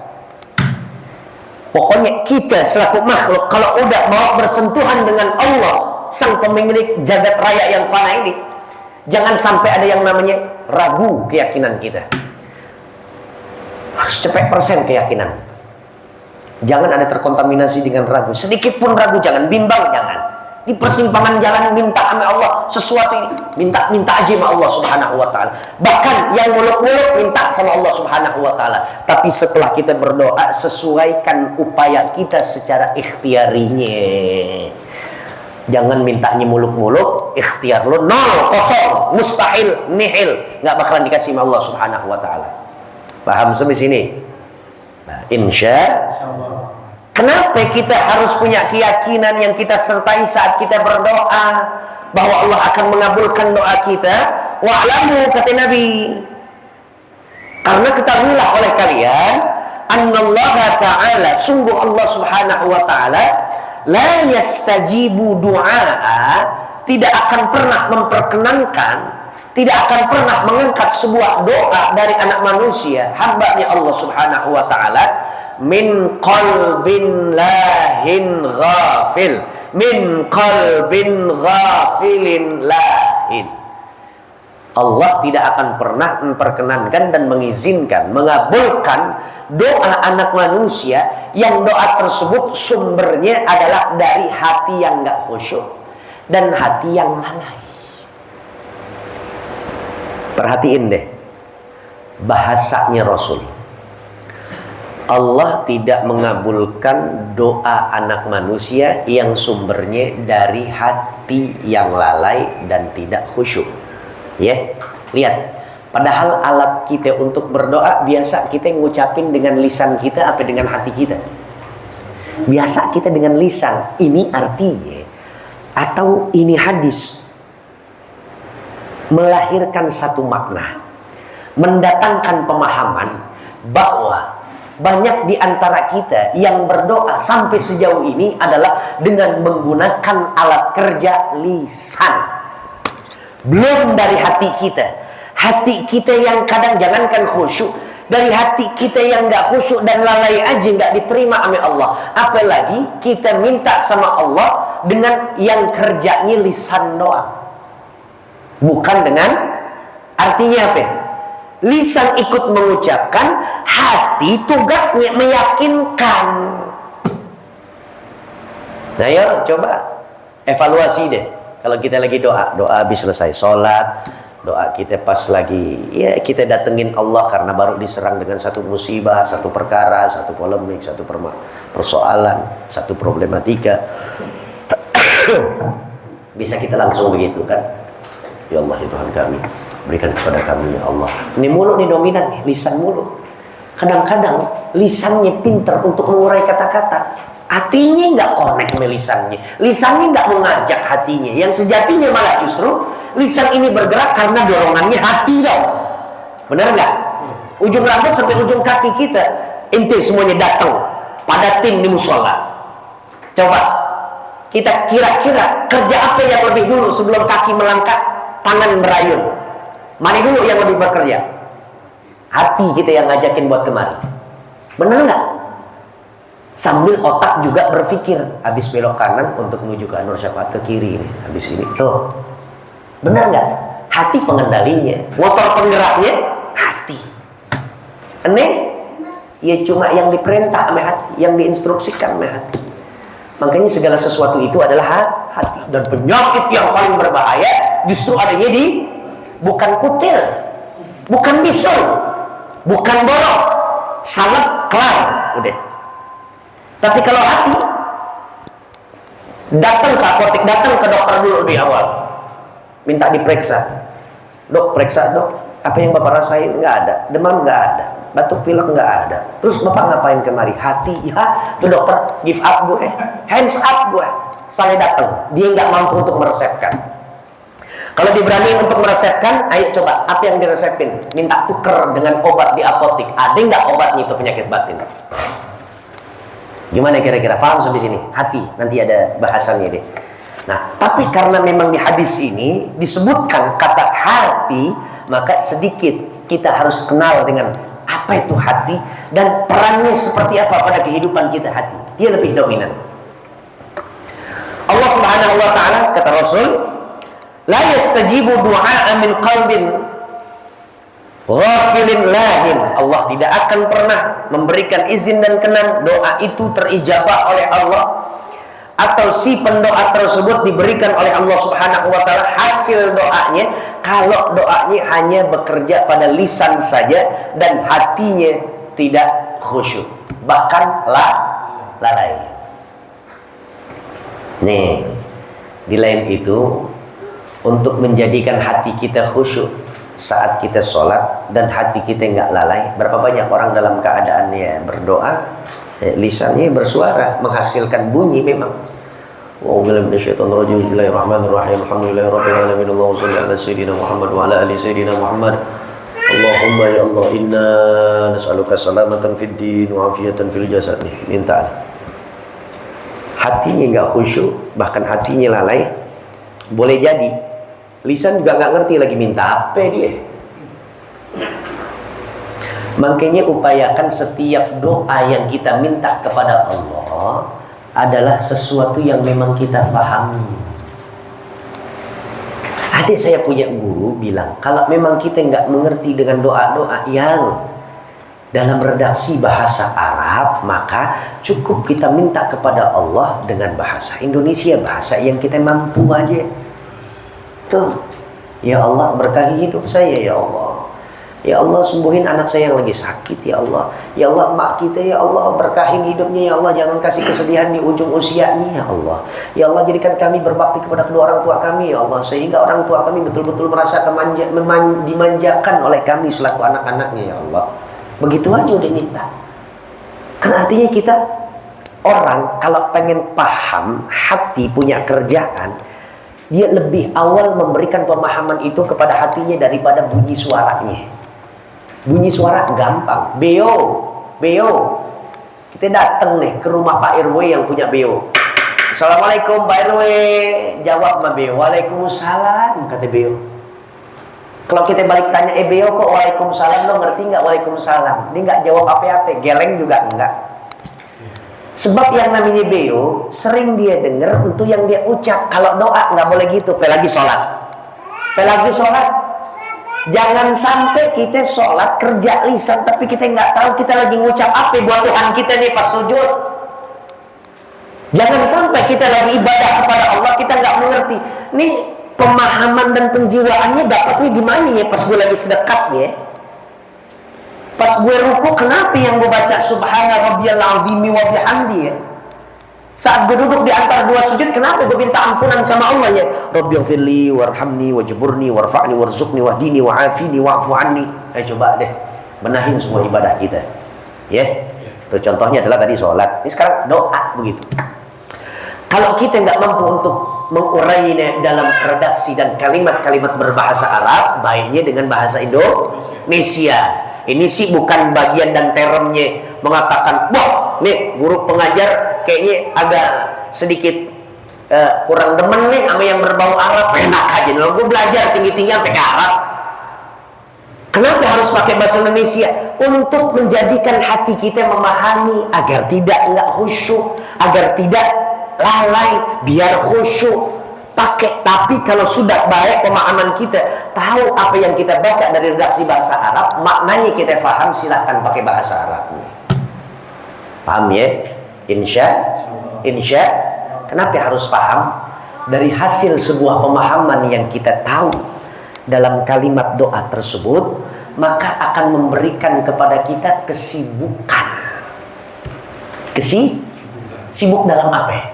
Speaker 2: Pokoknya kita selaku makhluk kalau udah mau bersentuhan dengan Allah, sang pemilik jagat raya yang fana ini, jangan sampai ada yang namanya ragu keyakinan kita. Harus cepet persen keyakinan. Jangan ada terkontaminasi dengan ragu. Sedikit pun ragu jangan, bimbang jangan. Di persimpangan jalan minta sama Allah sesuatu ini, minta aja sama Allah Subhanahu wa Ta'ala. Bahkan yang muluk-muluk minta sama Allah Subhanahu wa Ta'ala. Tapi setelah kita berdoa, sesuaikan upaya kita secara ikhtiarinya. Jangan mintanya muluk-muluk, ikhtiar lo nol, kosong, mustahil, nihil, nggak bakalan dikasih sama Allah Subhanahu wa Ta'ala. Paham sampai sini? Nah, insya Allah. Kenapa kita harus punya keyakinan yang kita sertai saat kita berdoa bahwa Allah akan mengabulkan doa kita? Wa'lamu, kata Nabi, karena ketahuilah oleh kalian annallaha ta'ala, sungguh Allah Subhanahu wa Ta'ala la yastajibu du'a, tidak akan pernah memperkenankan, tidak akan pernah mengangkat sebuah doa dari anak manusia, hambanya Allah Subhanahu wa Ta'ala, min qalbin lahin ghafil, min qalbin ghafilin lahin. Allah tidak akan pernah memperkenankan dan mengizinkan, mengabulkan doa anak manusia yang doa tersebut sumbernya adalah dari hati yang gak khusyuk dan hati yang lalai. Perhatiin deh bahasanya Rasul. Allah tidak mengabulkan doa anak manusia yang sumbernya dari hati yang lalai dan tidak khusyuk. Ya, lihat. Padahal alat kita untuk berdoa biasa kita ngucapin dengan lisan kita apa dengan hati kita? Biasa kita dengan lisan. Ini artinya atau ini hadis melahirkan satu makna, mendatangkan pemahaman bahwa banyak di antara kita yang berdoa sampai sejauh ini adalah dengan menggunakan alat kerja lisan. Belum dari hati kita. Hati kita yang kadang jangankan khusyuk, dari hati kita yang gak khusyuk dan lalai aja gak diterima oleh Allah. Apalagi kita minta sama Allah dengan yang kerjanya lisan doang. Bukan dengan artinya apa? Lisan ikut mengucapkan, hati tugasnya meyakinkan. Nah ya coba evaluasi deh. Kalau kita lagi doa habis selesai sholat, doa kita pas lagi, ya kita datengin Allah karena baru diserang dengan satu musibah, satu perkara, satu polemik, satu persoalan, satu problematika. Bisa kita langsung begitu kan? Ya Allah ya Tuhan kami, berikan kepada kami ya Allah. Ini mulut nih dominan nih, lisan mulut. Kadang-kadang lisannya pintar untuk mengurai kata-kata. Hatinya nggak connect sama lisannya. Lisannya nggak mengajak hatinya. Yang sejatinya malah justru lisan ini bergerak karena dorongannya hati dong. Benar nggak? Ujung rambut sampai ujung kaki kita, ente semuanya datang pada tim di musola. Coba kita kira-kira kerja apa yang lebih dulu sebelum kaki melangkah, tangan merayun? Mana dulu yang lebih bekerja? Hati kita yang ngajakin buat kemari. Benar nggak? Sambil otak juga berpikir, habis belok kanan untuk menuju ke Anwar Syafaat ke kiri ini, habis ini tuh. Benar nggak? Hati pengendalinya, motor penggeraknya hati. Aneh, ya cuma yang diperintah sama hati, yang diinstruksikan sama hati. Makanya segala sesuatu itu adalah hati. Dan penyakit yang paling berbahaya justru adanya di bukan kutil, bukan bisul, bukan borok, salat kelar, udah. Tapi kalau hati, datang ke apotek, datang ke dokter dulu di awal, minta diperiksa. Dok, periksa dok, apa yang bapak rasain? Nggak ada, demam nggak ada, batuk pilek nggak ada. Terus bapak ngapain kemari? Hati, ya, tuh dokter give up gue, hands up gue. Saya datang, dia nggak mampu untuk meresepkan. Kalau diberani untuk meresepkan, ayo coba, apa yang diresepin? Minta tuker dengan obat di apotek. Ada nggak obatnya itu penyakit batin? Gimana kira-kira? Paham sampai sini? Hati, nanti ada bahasannya deh. Nah, tapi karena memang di hadis ini disebutkan kata hati, maka sedikit kita harus kenal dengan apa itu hati dan perannya seperti apa pada kehidupan kita hati. Dia lebih dominan. Allah Subhanahu wa taala kata Rasul, la yastajibu du'a min qalbin ghafilin lahin. Allah tidak akan pernah memberikan izin dan kenan doa itu terijabah oleh Allah, atau si pendoa tersebut diberikan oleh Allah Subhanahu wa taala hasil doanya kalau doanya hanya bekerja pada lisan saja dan hatinya tidak khusyuk, bahkan lalai. Nih, di lain itu, untuk menjadikan hati kita khusyuk saat kita sholat dan hati kita nggak lalai, berapa banyak orang dalam keadaannya berdoa, lisannya bersuara, menghasilkan bunyi memang. Bismillahirrahmanirrahim. Alhamdulillahirabbil alamin. Allahumma shalli ala sayyidina Muhammad wa ala ali sayyidina Muhammad. Allahumma ya Allah, inna nas'aluka salamatan fid din wa afiyatan fil jasad. Minta. Hatinya nggak khusyuk, bahkan hatinya lalai, boleh jadi lisan juga nggak ngerti lagi minta apa dia. Makanya upayakan setiap doa yang kita minta kepada Allah adalah sesuatu yang memang kita pahami. Adik saya punya guru bilang, kalau memang kita nggak mengerti dengan doa-doa yang dalam redaksi bahasa Arab, maka cukup kita minta kepada Allah dengan bahasa Indonesia, bahasa yang kita mampu aja. Tuh, ya Allah berkahi hidup saya ya Allah. Ya Allah sembuhin anak saya yang lagi sakit ya Allah. Ya Allah mak kita ya Allah berkahin hidupnya ya Allah. Jangan kasih kesedihan di ujung usianya ya Allah. Ya Allah jadikan kami berbakti kepada kedua orang tua kami ya Allah. Sehingga orang tua kami betul-betul merasa dimanjakan oleh kami selaku anak-anaknya ya Allah. Begitu aja udah minta. Kan artinya kita orang kalau pengen paham hati punya kerjaan, dia lebih awal memberikan pemahaman itu kepada hatinya daripada bunyi suaranya. Bunyi suara gampang. Beo. Kita datang nih ke rumah Pak RW yang punya beo. Assalamualaikum Pak RW. Jawab sama beo. Waalaikumsalam kata beo. Kalau kita balik tanya, beo kok waalaikumsalam, lo ngerti nggak waalaikumsalam? Dia nggak jawab apa-apa. Geleng juga enggak. Sebab yang namanya beo sering dia dengar untuk yang dia ucap. Kalau doa nggak boleh gitu. Pelagi sholat. Jangan sampai kita sholat kerja lisan tapi kita nggak tahu kita lagi ngucap apa buat Tuhan kita nih pas sujud. Jangan sampai kita lagi ibadah kepada Allah kita nggak mengerti. Nih pemahaman dan penjiwaannya dapatnya di mana ya pas gue lagi sedekat ya. Pas gue ruku kenapa yang gue baca subhana rabbiyal azimi wa bihamdi ya. Saat gue duduk di antara dua sujud, kenapa gue minta ampunan sama Allah ya? Rabbighfirli warhamni wajburni warfa'ni warzuqni wahdini wa'afini wa'fu anni. Coba deh benahin semua ibadah kita. Ya. Itu contohnya adalah tadi sholat. Ini sekarang doa begitu. Kalau kita nggak mampu untuk mengurainya dalam redaksi dan kalimat-kalimat berbahasa Arab, baiknya dengan bahasa Indonesia. Ini sih bukan bagian dan termnya mengatakan, wah, nih guru pengajar kayaknya agak sedikit kurang demen nih sama yang berbau Arab. Enak aja, nih gue belajar tinggi-tinggi sampai ke Arab. Kenapa harus pakai bahasa Indonesia? Untuk menjadikan hati kita memahami agar tidak nggak khusyuk, agar tidak lalai, biar khusyuk. Pakai, tapi kalau sudah baik pemahaman kita, tahu apa yang kita baca dari redaksi bahasa Arab, maknanya kita paham, silahkan pakai bahasa Arabnya. Paham ya? Insya. Kenapa harus paham? Dari hasil sebuah pemahaman yang kita tahu dalam kalimat doa tersebut, maka akan memberikan kepada kita kesibukan. Sibuk dalam apa?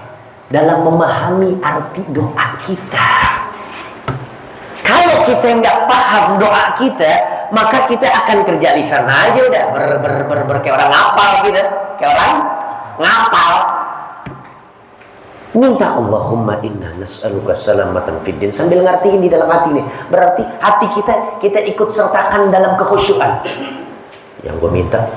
Speaker 2: Dalam memahami arti doa kita. Kalau kita nggak paham doa kita, maka kita akan kerja lisan aja udah kayak orang ngapal gitu, kayak orang ngapal. Minta Allahumma inna nas'aluka salamatan fid din, sambil ngertiin di dalam hati nih. Berarti hati kita ikut sertakan dalam kekhusyukan. Yang gue minta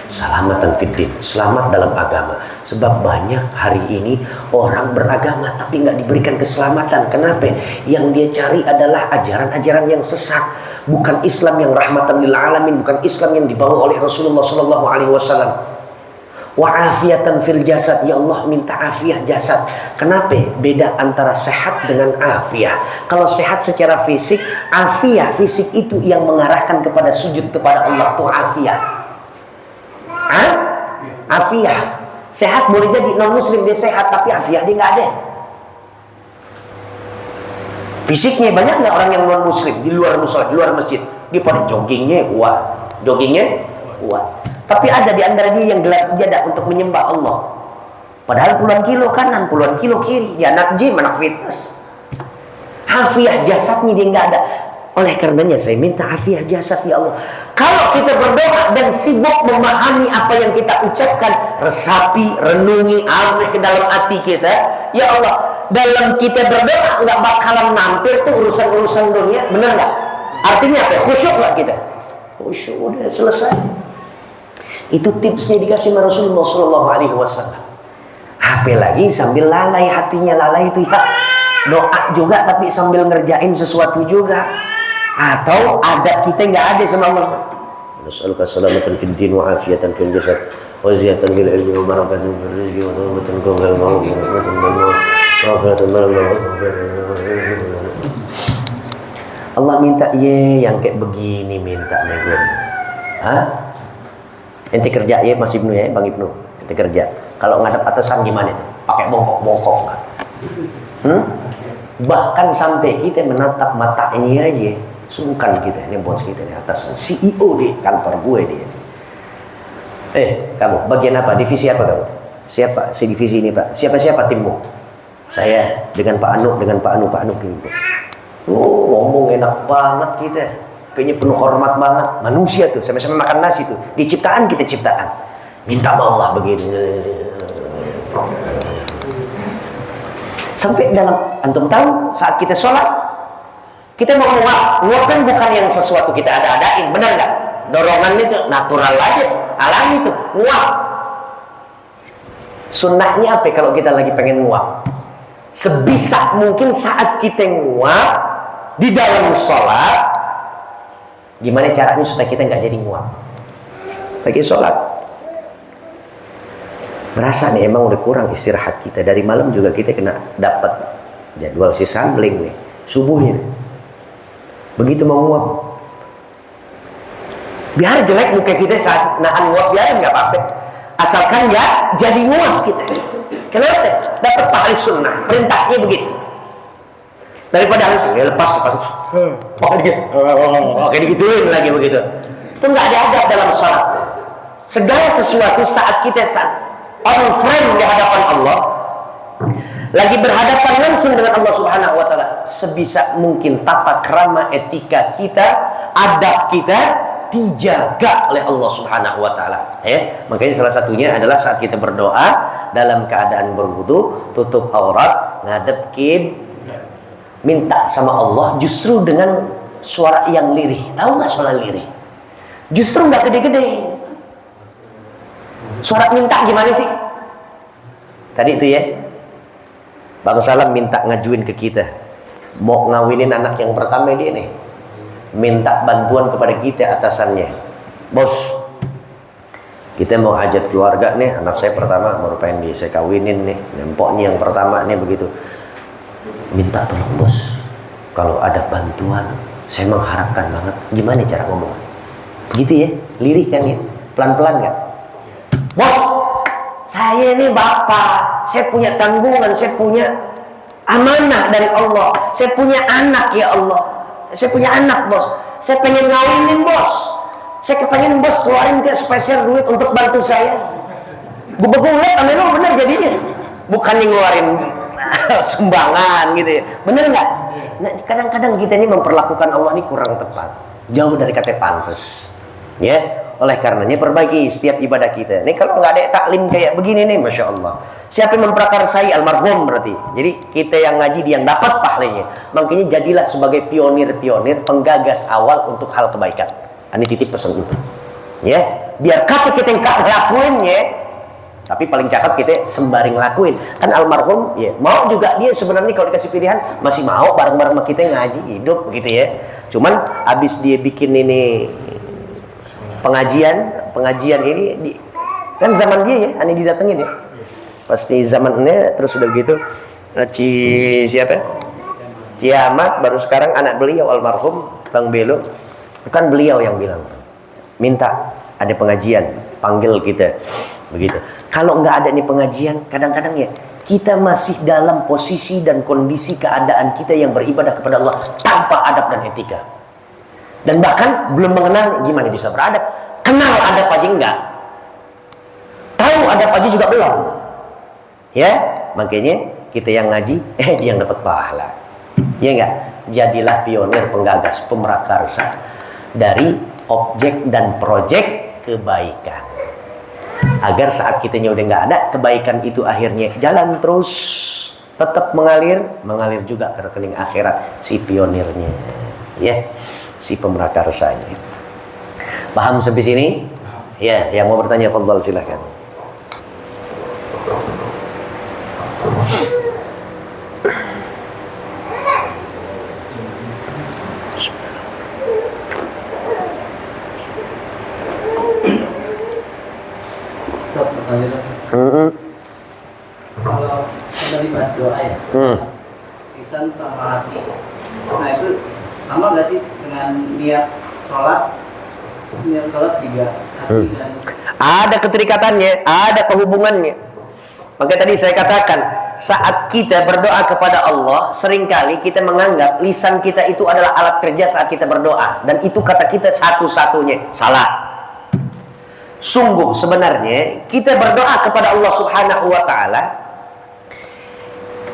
Speaker 2: salamatan fid din, selamat dalam agama. Sebab banyak hari ini orang beragama tapi nggak diberikan keselamatan. Kenapa? Yang dia cari adalah ajaran-ajaran yang sesat, bukan Islam yang rahmatan lil alamin, bukan Islam yang dibawa oleh Rasulullah sallallahu alaihi wasallam. Wa afiatan fil jasad, ya Allah minta afiah jasad. Kenapa? Beda antara sehat dengan afiah. Kalau sehat secara fisik, afiah fisik itu yang mengarahkan kepada sujud kepada Allah, itu afiah. Afiah. Sehat boleh jadi non muslim dia sehat tapi afiah dia nggak ada. Fisiknya banyak nggak orang yang non muslim di luar musola, di luar masjid, dia pada joggingnya kuat. Tapi ada di antara dia yang gelar sejadah untuk menyembah Allah. Padahal puluhan kilo kanan, puluhan kilo kiri, dia anak gym, anak fitness. Afiah jasadnya dia nggak ada. Oleh karenanya saya minta afiah jasad ya Allah. Kalau kita berdoa dan sibuk memahami apa yang kita ucapkan, resapi, renungi, ambil ke dalam hati kita, ya Allah, dalam kita berdoa nggak bakalan mampir tuh urusan-urusan dunia, benar nggak? Artinya apa? Khusyuk nggak kita? Khusyuk udah selesai. Itu tipsnya dikasih Rasulullah Shallallahu Alaihi Wasallam. Apa lagi sambil lalai hatinya, lalai itu ya doa juga tapi sambil ngerjain sesuatu juga. Atau adab kita nggak ada sama Allah. Nas'aluka salamatan fid din wa afiatan fil jasad wa ziyadatan fil ilmi wa barakatan fil rizqi wa tawbatan qabla al-maut wa rahmatan bil maut wa afiatan min al-maut. Allah minta yang kayak begini minta nih gue. Hah? Ente kerja Mas Ibnu ya, Bang Ibnu. Ente kerja. Kalau ngadep atasan gimana? Pakai bongkok-bongkok nggak? Bahkan sampai kita menatap mata ini aja, sungkan kita, ini bos kita nih atasan, CEO di kantor gue dia. Kamu bagian apa? Divisi apa kamu? Siapa? Si divisi ini Pak. Siapa timmu? Saya dengan Pak Anu gitu. Ngomong enak banget kita. Kayaknya penuh hormat banget. Manusia tuh, sama-sama makan nasi tuh. Di ciptaan kita ciptaan. Minta sama Allah begini. Sampai dalam, antum tahu saat kita sholat, kita mau nguap kan bukan yang sesuatu kita ada-adain, benar nggak? Dorongan itu natural aja, alami tuh, nguap. Sunnahnya apa kalau kita lagi pengen nguap? Sebisa mungkin saat kita nguap di dalam sholat, gimana caranya supaya kita nggak jadi nguap? Lagi sholat, berasa nih emang udah kurang istirahat kita, dari malam juga kita kena dapat jadwal si sambling nih subuhnya nih. Begitu mau nguap, biar jelek muka kita saat nahan nguap, biar nggak apa-apa, asalkan nggak jadi nguap kita. Kenapa? Dapat pahala sunnah, perintahnya begitu. Daripada harus lepas oke digituin lagi begitu, itu nggak ada adab dalam sholat. Segala sesuatu saat kita on frame di hadapan Allah, lagi berhadapan langsung dengan Allah Subhanahu wa taala, sebisa mungkin tata krama etika kita, adab kita dijaga oleh Allah Subhanahu wa taala. Makanya salah satunya adalah saat kita berdoa dalam keadaan berwudu, tutup aurat, ngadep kib, minta sama Allah justru dengan suara yang lirih. Tahu nggak suara lirih? Justru nggak gede-gede. Suara minta gimana sih? Tadi itu ya, Bang Salam minta ngajuin ke kita, mau ngawinin anak yang pertama dia nih, minta bantuan kepada kita atasannya. Bos, kita mau hajat keluarga nih, anak saya pertama baru pengen saya kawinin nih, nempoknya yang pertama nih begitu. Minta tolong bos, kalau ada bantuan, saya mengharapkan banget. Gimana cara ngomong? Gitu ya, lirik kan ya, pelan-pelan nggak? Bos, saya ini bapak, saya punya tanggungan, saya punya amanah dari Allah, saya punya anak ya Allah, saya punya anak bos, saya pengen ngawinin bos, saya pengen bos keluarin ke spesial duit untuk bantu saya. Begulet amin lo bener jadinya, bukan ngeluarin sumbangan gitu ya, bener nggak? Nah, kadang-kadang kita ini memperlakukan Allah ini kurang tepat, jauh dari kata pantas, ya. Oleh karenanya perbaiki setiap ibadah kita. Nih kalau nggak ada taklim kayak begini nih, masya Allah. Siapa yang memprakarsai almarhum berarti. Jadi kita yang ngaji dia yang dapat pahalanya. Makanya jadilah sebagai pionir-pionir, penggagas awal untuk hal kebaikan. Ini titip pesan itu. Ya, biar kata kita yang nggak ngelakuin ya. Tapi paling cakep kita sembari ngelakuin. Kan almarhum ya mau juga dia sebenarnya kalau dikasih pilihan masih mau bareng-bareng sama kita ngaji hidup gitu ya. Cuman abis dia bikin ini pengajian ini kan zaman dia ya, aneh didatengin ya. Pasti zamannya terus udah begitu. Siapa? Kiamat baru sekarang anak beliau almarhum Bang Belo, kan beliau yang bilang minta ada pengajian, panggil kita begitu. Kalau nggak ada nih pengajian, kadang-kadang ya kita masih dalam posisi dan kondisi keadaan kita yang beribadah kepada Allah tanpa adab dan etika. Dan bahkan belum mengenal gimana bisa beradab. Kenal adab aja enggak. Tahu adab aja juga belum. Ya, makanya kita yang ngaji, dia yang dapat pahala. Ya enggak? Jadilah pionir, penggagas, pemrakarsa dari objek dan proyek kebaikan. Agar saat kitanya udah nggak ada, kebaikan itu akhirnya jalan terus, tetap mengalir juga ke rekening akhirat si pionirnya. Ya. Si pemrakarsanya. Paham sampai sini? Ya, yang mau bertanya fadhal silakan.
Speaker 5: Kalau dari pas doa ya, lisan sama hati, nah itu sama nggak sih dengan niat sholat? Niat sholat juga hati dan
Speaker 2: ada keterikatannya, ada kehubungannya. Maka tadi saya katakan, saat kita berdoa kepada Allah, seringkali kita menganggap lisan kita itu adalah alat kerja saat kita berdoa, dan itu kata kita satu-satunya. Salah. Sungguh sebenarnya kita berdoa kepada Allah Subhanahu wa taala,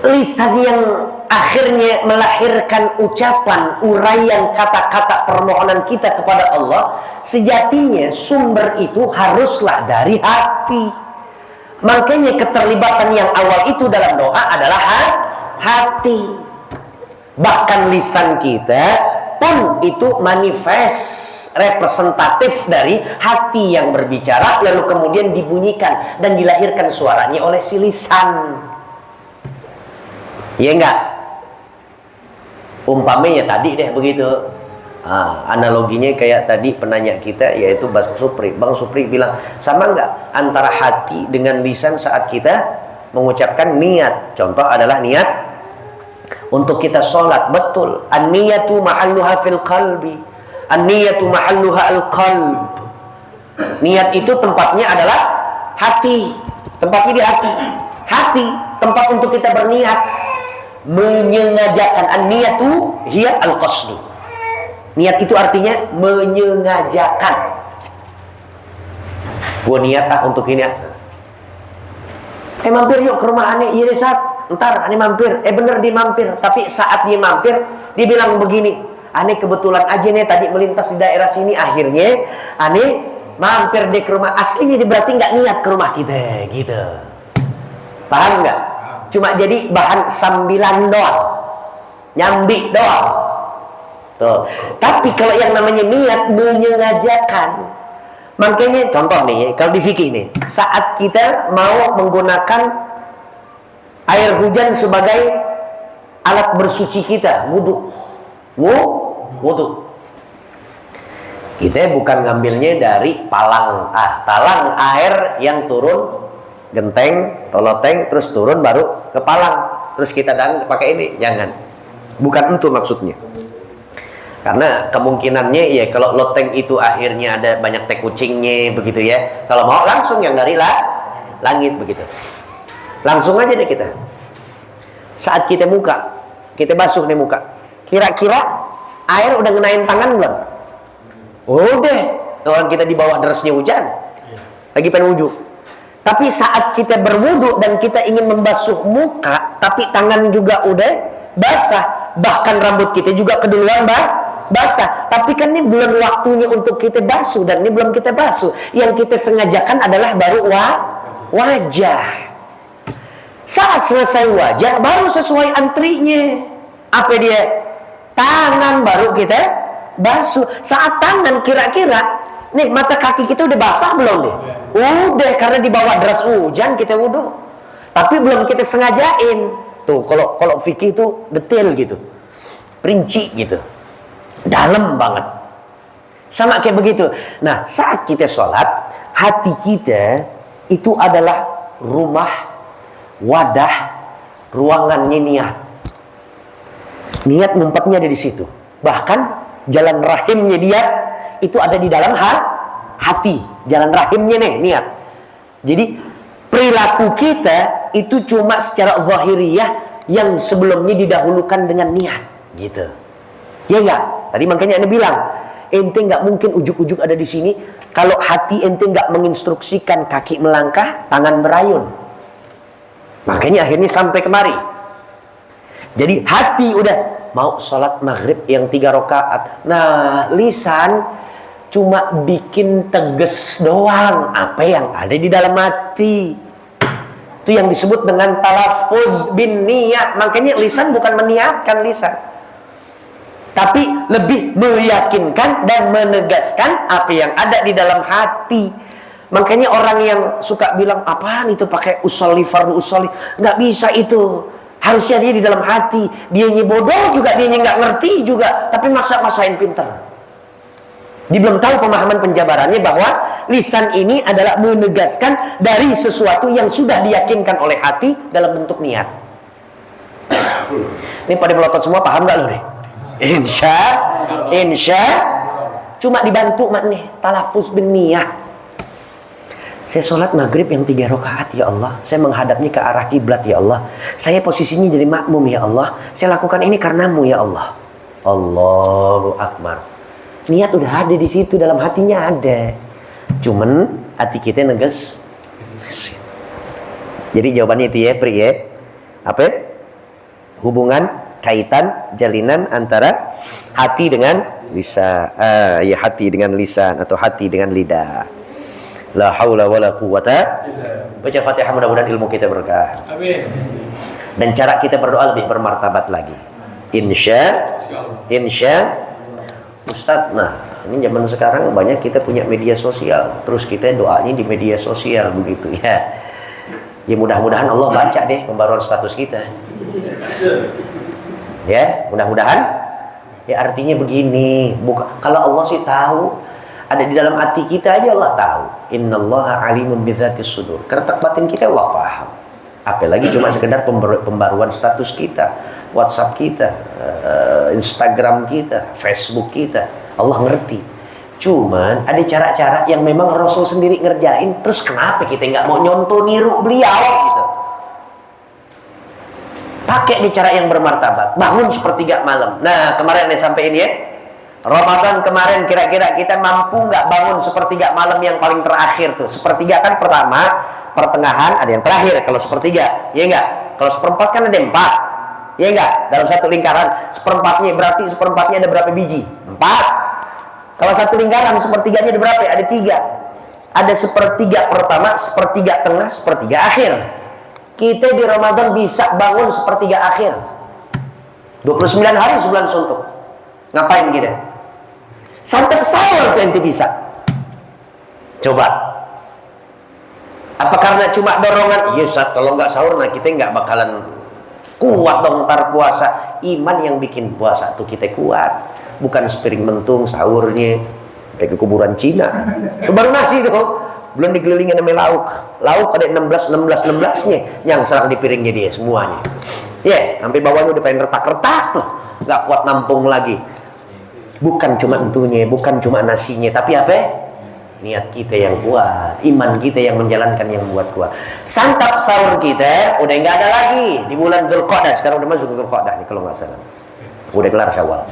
Speaker 2: lisan yang akhirnya melahirkan ucapan, uraian kata-kata permohonan kita kepada Allah, sejatinya sumber itu haruslah dari hati. Makanya keterlibatan yang awal itu dalam doa adalah hati. Bahkan lisan kita pun itu manifest representatif dari hati yang berbicara, lalu kemudian dibunyikan dan dilahirkan suaranya oleh si lisan. Iya enggak? Umpamanya tadi deh begitu. Analoginya kayak tadi penanya kita, yaitu Bang Supri. Bang Supri bilang, sama enggak antara hati dengan lisan saat kita mengucapkan niat? Contoh adalah niat untuk kita sholat. Betul, an-niyatu mahalluha fil qalbi, an-niyatu mahalluha al-qalb. Niat itu tempatnya adalah hati, tempatnya di hati. Hati tempat untuk kita berniat, menyengajakan. An-niyatu hiya al-qasdu. Niat itu artinya menyengajakan. Gua niat untuk ini ya. Mampir yuk ke rumah Ane. Iya deh Sat, ntar Ane mampir. Bener dia mampir. Tapi saat dia mampir, dia bilang begini, Ane kebetulan aja nih tadi melintas di daerah sini, akhirnya Ane mampir deh ke rumah. Aslinya dia berarti nggak niat ke rumah kita, gitu. Paham nggak? Cuma jadi bahan sambilan doang, nyambi doang. Tuh. Tapi kalau yang namanya niat menyengajakan, makanya contoh nih, kalau di fikih nih, saat kita mau menggunakan air hujan sebagai alat bersuci kita, wudu, kita bukan ngambilnya dari talang air yang turun genteng, toloteng, terus turun baru ke palang, terus kita pakai ini, jangan, bukan itu maksudnya. Karena kemungkinannya ya kalau loteng itu akhirnya ada banyak teh kucingnya begitu ya. Kalau mau langsung yang dari langit begitu. Langsung aja deh kita. Saat kita basuh nih muka. Kira-kira air udah ngenain tangan belum? Udah. Orang kita di bawah derasnya hujan. Lagi pengen wudhu. Tapi saat kita berwudhu dan kita ingin membasuh muka, tapi tangan juga udah basah, bahkan rambut kita juga keduluan basah, tapi kan ini belum waktunya untuk kita basuh, dan ini belum kita basuh. Yang kita sengajakan adalah baru wajah. Saat selesai wajah, baru sesuai antrinya. Apa dia? Tangan baru kita basuh. Saat tangan kira-kira, nih mata kaki kita udah basah belum nih? Udah, karena di bawah deras hujan kita wudhu. Tapi belum kita sengajain. Tuh, kalau fikih itu detail gitu, rinci gitu. Dalam banget. Sama kayak begitu. Nah, saat kita sholat, hati kita itu adalah rumah, wadah, ruangannya niat. Niat ngumpetnya ada di situ. Bahkan jalan rahimnya dia itu ada di dalam hati. Jalan rahimnya nih, niat. Jadi perilaku kita itu cuma secara zahiriyah yang sebelumnya didahulukan dengan niat, gitu. Ya enggak? Tadi makanya Anda bilang, ente nggak mungkin ujuk-ujuk ada di sini kalau hati ente nggak menginstruksikan kaki melangkah, tangan berayun. Makanya akhirnya sampai kemari. Jadi hati udah mau sholat maghrib yang 3 rakaat. Nah, lisan cuma bikin teges doang apa yang ada di dalam hati. Itu yang disebut dengan talaffuz bin niyat. Makanya lisan bukan meniatkan lisan, tapi lebih meyakinkan dan menegaskan apa yang ada di dalam hati. Makanya orang yang suka bilang, apaan itu pakai usolli, fardu usolli, nggak bisa itu. Harusnya dia di dalam hati. Dianya bodoh juga, dianya nggak ngerti juga, tapi maksa-maksain pinter. Dia belum tahu pemahaman penjabarannya bahwa lisan ini adalah menegaskan dari sesuatu yang sudah diyakinkan oleh hati dalam bentuk niat. Ini pada melotot semua, paham nggak lo nih? Insya. Cuma dibantu maknih talafuz bin niyah. Saya sholat maghrib yang 3 rakaat ya Allah. Saya menghadapnya ke arah kiblat ya Allah. Saya posisinya jadi makmum ya Allah. Saya lakukan ini karenamu ya Allah. Allahu Akbar. Niat udah ada di situ, dalam hatinya ada. Cuman hati kita neges. Jadi jawabannya itu ya, Pri ya. Apa? Hubungan, kaitan, jalinan antara hati dengan lisan. Ya hati dengan lisan atau hati dengan lidah. La haula wala quwata. Baca Fatihah, mudah-mudahan ilmu kita berkah. Amin. Dan cara kita berdoa lebih bermartabat lagi. Insya. Ustadz, nah ini zaman sekarang banyak kita punya media sosial. Terus kita doanya di media sosial begitu ya. Ya mudah-mudahan Allah baca deh pembaruan status kita. Ya, mudah-mudahan. Ya artinya begini, kalau Allah sih tahu. Ada di dalam hati kita aja Allah tahu. Innallaha alimun bidzatis sudur. Keretak batin kita Allah paham. Apalagi cuma sekedar pembaruan status kita, WhatsApp kita, Instagram kita, Facebook kita. Allah ngerti. Cuman ada cara-cara yang memang Rasul sendiri ngerjain. Terus kenapa kita nggak mau nyontoh niru beliau gitu? Pakai di cara yang bermartabat. Bangun sepertiga malam. Nah kemarin saya sampaikan ya. Ramadan kemarin kira-kira kita mampu nggak bangun sepertiga malam yang paling terakhir tuh? Sepertiga kan pertama, pertengahan, ada yang terakhir. Kalau sepertiga, ya enggak? Kalau seperempat kan ada 4, ya enggak? Dalam satu lingkaran, seperempatnya berarti seperempatnya ada berapa biji? 4. Kalau satu lingkaran sepertiganya ada berapa? Ada 3. Ada sepertiga pertama, sepertiga tengah, sepertiga akhir. Kita di Ramadan bisa bangun sepertiga akhir. 29 hari sebulan suntuk. Ngapain kita? Santap sahur tuh ente bisa. Coba. Apa karena cuma dorongan? Iya Ustaz, kalau nggak sahur nah kita nggak bakalan kuat dong ntar puasa. Iman yang bikin puasa tuh kita kuat. Bukan sepiring mentung sahurnya kayak ke kuburan Cina. Itu baru nasi itu kok. Belum dikelilingin sama lauk. Lauk ada 16-nya yang serang di piringnya dia semuanya. Ya, sampai bawahnya udah pengen retak-retak tuh. Nggak kuat nampung lagi. Bukan cuma entunya, bukan cuma nasinya, tapi apa? Niat kita yang kuat, iman kita yang menjalankan yang buat kuat. Santap sahur kita udah nggak ada lagi di bulan Dzulqa'dah. Sekarang udah masuk Dzulqa'dah nih kalau nggak salah. Udah kelar Syawal.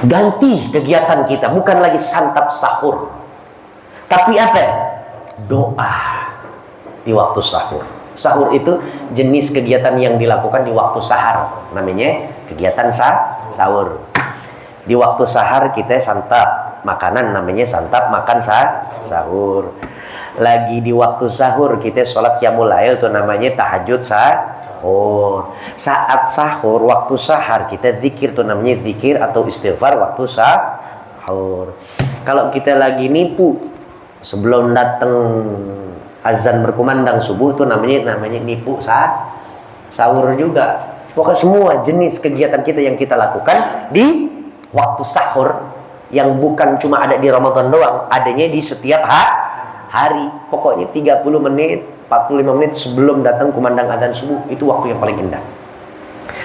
Speaker 2: Ganti kegiatan kita, bukan lagi santap sahur, tapi apa? Doa di waktu sahur. Sahur itu jenis kegiatan yang dilakukan di waktu sahar, namanya kegiatan sahur. Di waktu sahar kita santap makanan, namanya santap makan sahur. Lagi di waktu sahur kita sholat qiyamul lail, itu namanya tahajud sahur. Saat sahur, waktu sahar kita zikir, itu namanya zikir atau istighfar waktu sahur. Kalau kita lagi nipu sebelum datang azan berkumandang subuh, itu namanya nipu sahur juga. Pokoknya semua jenis kegiatan kita yang kita lakukan di waktu sahur, yang bukan cuma ada di Ramadan doang, adanya di setiap hari. Pokoknya 30 menit, 45 menit sebelum datang kumandang azan subuh, itu waktu yang paling indah.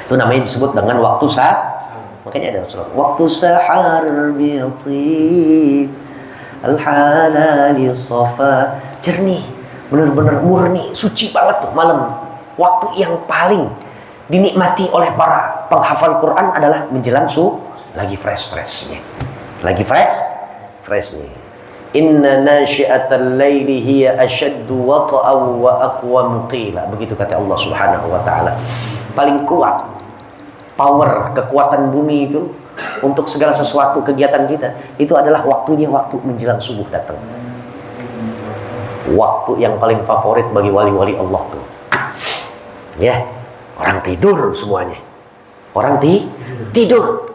Speaker 2: Itu namanya disebut dengan waktu sahur. Makanya ada Rasulullah, waktu sahar bi'ti al-halali safa, jernih, benar-benar murni, suci banget tuh malam. Waktu yang paling dinikmati oleh para penghafal Quran adalah menjelang lagi fresh-freshnya. Lagi fresh-freshnya. Inna nasyi'atal laili hiya asyaddu wata'aw wa aqwamu qila. Begitu kata Allah Subhanahu wa taala. Paling kuat power, kekuatan bumi itu untuk segala sesuatu kegiatan kita itu adalah waktunya waktu menjelang subuh datang. Waktu yang paling favorit bagi wali-wali Allah tuh. Ya, orang tidur semuanya. Orang tidur.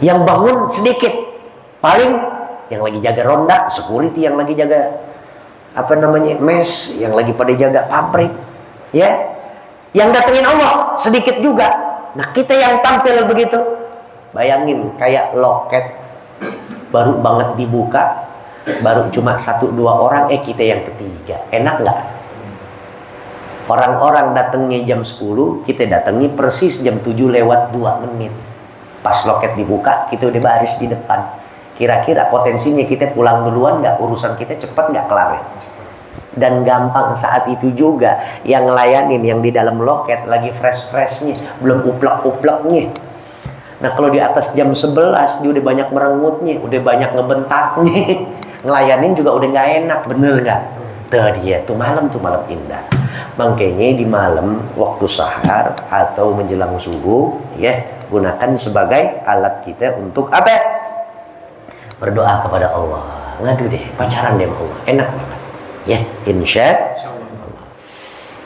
Speaker 2: Yang bangun sedikit. Paling yang lagi jaga ronda, security yang lagi jaga mes, yang lagi pada jaga pabrik. Ya. Yang datengin Allah sedikit juga. Nah, kita yang tampil begitu. Bayangin kayak loket baru banget dibuka, baru cuma 1-2 orang, kita yang ketiga. Enak nggak? Orang-orang datangnya jam 10, kita datangi persis jam 7 lewat 2 menit. Pas loket dibuka, kita udah baris di depan. Kira-kira potensinya kita pulang duluan nggak? Urusan kita cepat nggak kelar? Dan gampang saat itu juga. Yang ngelayanin yang di dalam loket lagi fresh-freshnya, belum uplek-upleknya. Nah kalau di atas jam 11 dia udah banyak merengutnya, udah banyak ngebentaknya. Ngelayanin juga udah nggak enak, bener nggak? Tuh dia, tuh malam indah. Makanya di malam waktu sahar atau menjelang subuh ya, gunakan sebagai alat kita untuk apa? Berdoa kepada Allah. Ngadu deh, pacaran deh sama Allah. Enak banget. Ya, insya Allah.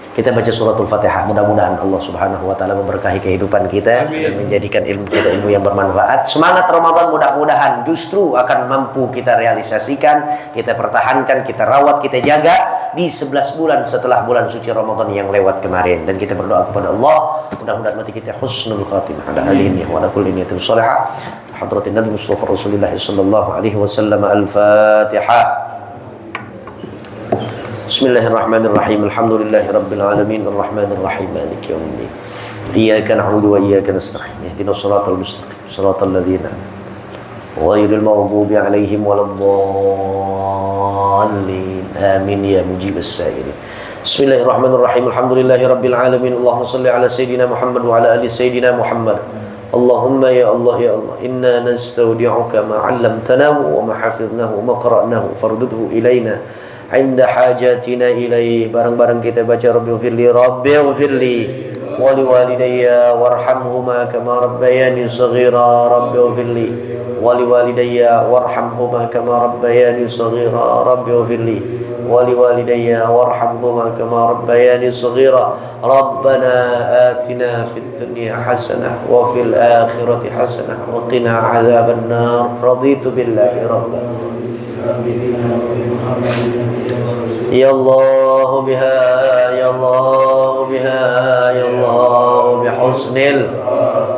Speaker 2: Kita baca suratul Fatihah. Mudah-mudahan Allah Subhanahu wa taala memberkahi kehidupan kita dan menjadikan ilmu kita ilmu yang bermanfaat. Semangat Ramadan mudah-mudahan justru akan mampu kita realisasikan, kita pertahankan, kita rawat, kita jaga di 11 bulan setelah bulan suci Ramadan yang lewat kemarin. Dan kita berdoa kepada Allah, mudah-mudahan mati kita husnul khatimah ala alihi wa ala kulli niyatin shalihah. Hadratin Nabi Mustafa Rasulullah sallallahu alaihi wasallam. Al-Fatihah. Bismillahirrahmanirrahim. Alhamdulillahirabbil alamin arrahmanir rahim maliki yaumiddin. Iyyaka na'budu wa iyyaka nasta'in. Ihdinas siratal mustaqim. Siratal ladzina ghairil maghdubi 'alaihim waladdallin. Amin ya mujibas sa'ilin. Bismillahirrahmanirrahim. Alhamdulillahirabbil alamin. Allahumma shalli ala sayidina Muhammad wa ala ali sayidina Muhammad. Allahumma ya Allah ya Allah, inna nastaudi'uka ma 'allamtana wa ma hafidnahu wa ma qara'nahu fardudhu ilaina 'inda hajatina ilaih. Bareng-bareng kita baca Rabbighfirli wa liwalidayya warhamhuma kama rabbayani shaghira. Rabbighfirli wa liwalidayya warhamhuma kama rabbayani shaghira. Rabbighfirli wa liwalidayya warhamhuma kama rabbayani shaghira. Rabbana atina fid dunya hasanah wa fil akhirati hasanah wa qina 'adzaban nar. Raditu billahi rabban. Ya Allah biha ya Allah biha ya Allah bihusnil.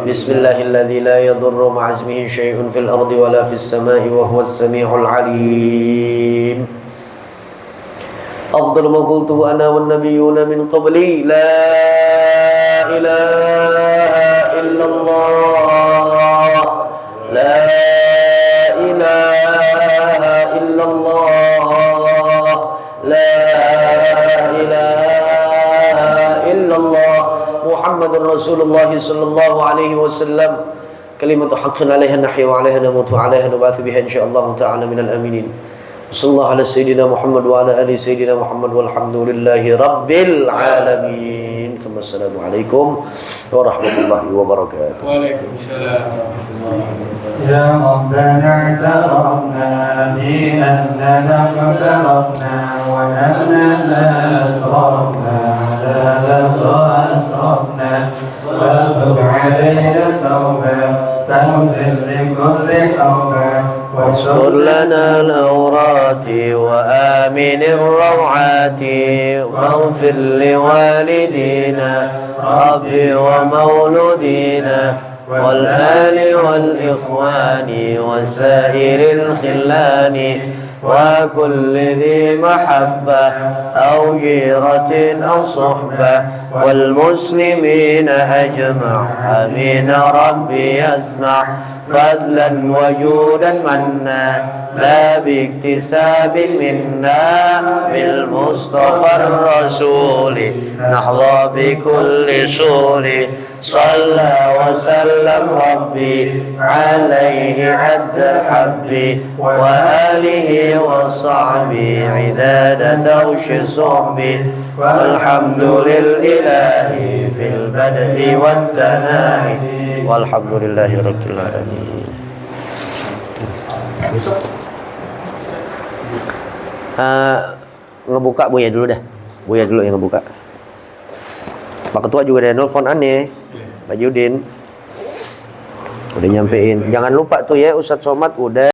Speaker 2: Bismillahilladzi la yadurru ma'a ismihi syai'un fil ardi wa la fis samai wa huwas samiul alim. Afdalu ma qultuhu ana wan nabiyyuna min qabli la ilaha illallah la ilaha illallah la ilaha illallah Muhammadur Rasulullah sallallahu alaihi wasallam. Kalimatu haqqin 'alaiha nahya wa 'alaiha namutu wa 'alaiha nub'atsu biha insyaallah ta'ala minal aminin. Sallallahu ala sayyidina Muhammad wa ala ali sayyidina Muhammad walhamdulillahi rabbil alamin. Assalamu alaikum warahmatullahi wabarakatuh.
Speaker 3: Waalaikumsalam warahmatullahi wabarakatuh. Ya Rabbana i'tarafna bi annana qad tarafna wa annana asrafna la asrafna wa tub 'alaina tawbah faghfir li kulli tawbah
Speaker 2: واستر لنا الأورات وآمن الروعات واغفر لوالدينا ربي ومولودينا والآل والإخوان وسائر الخلان وكل ذي محبة أو جيرة أو صحبة والمسلمين أجمع آمين ربي يسمع فضلا وجودا منا لا باكتساب منا بالمصطفى الرسول نحظى بكل سور صلى وسلم ربي عليه عد الحب وآله وصحبه عداد دوش صحبه والحمد لله في البدء والتناهي والحمد لله رب العالمين. Ngebuka Buya dulu dah. Buya dulu yang ngebuka. Pak Ketua juga ada nelfon aneh. Pak Judin udah nyampein. Jangan lupa tuh ya Ustadz Somad udah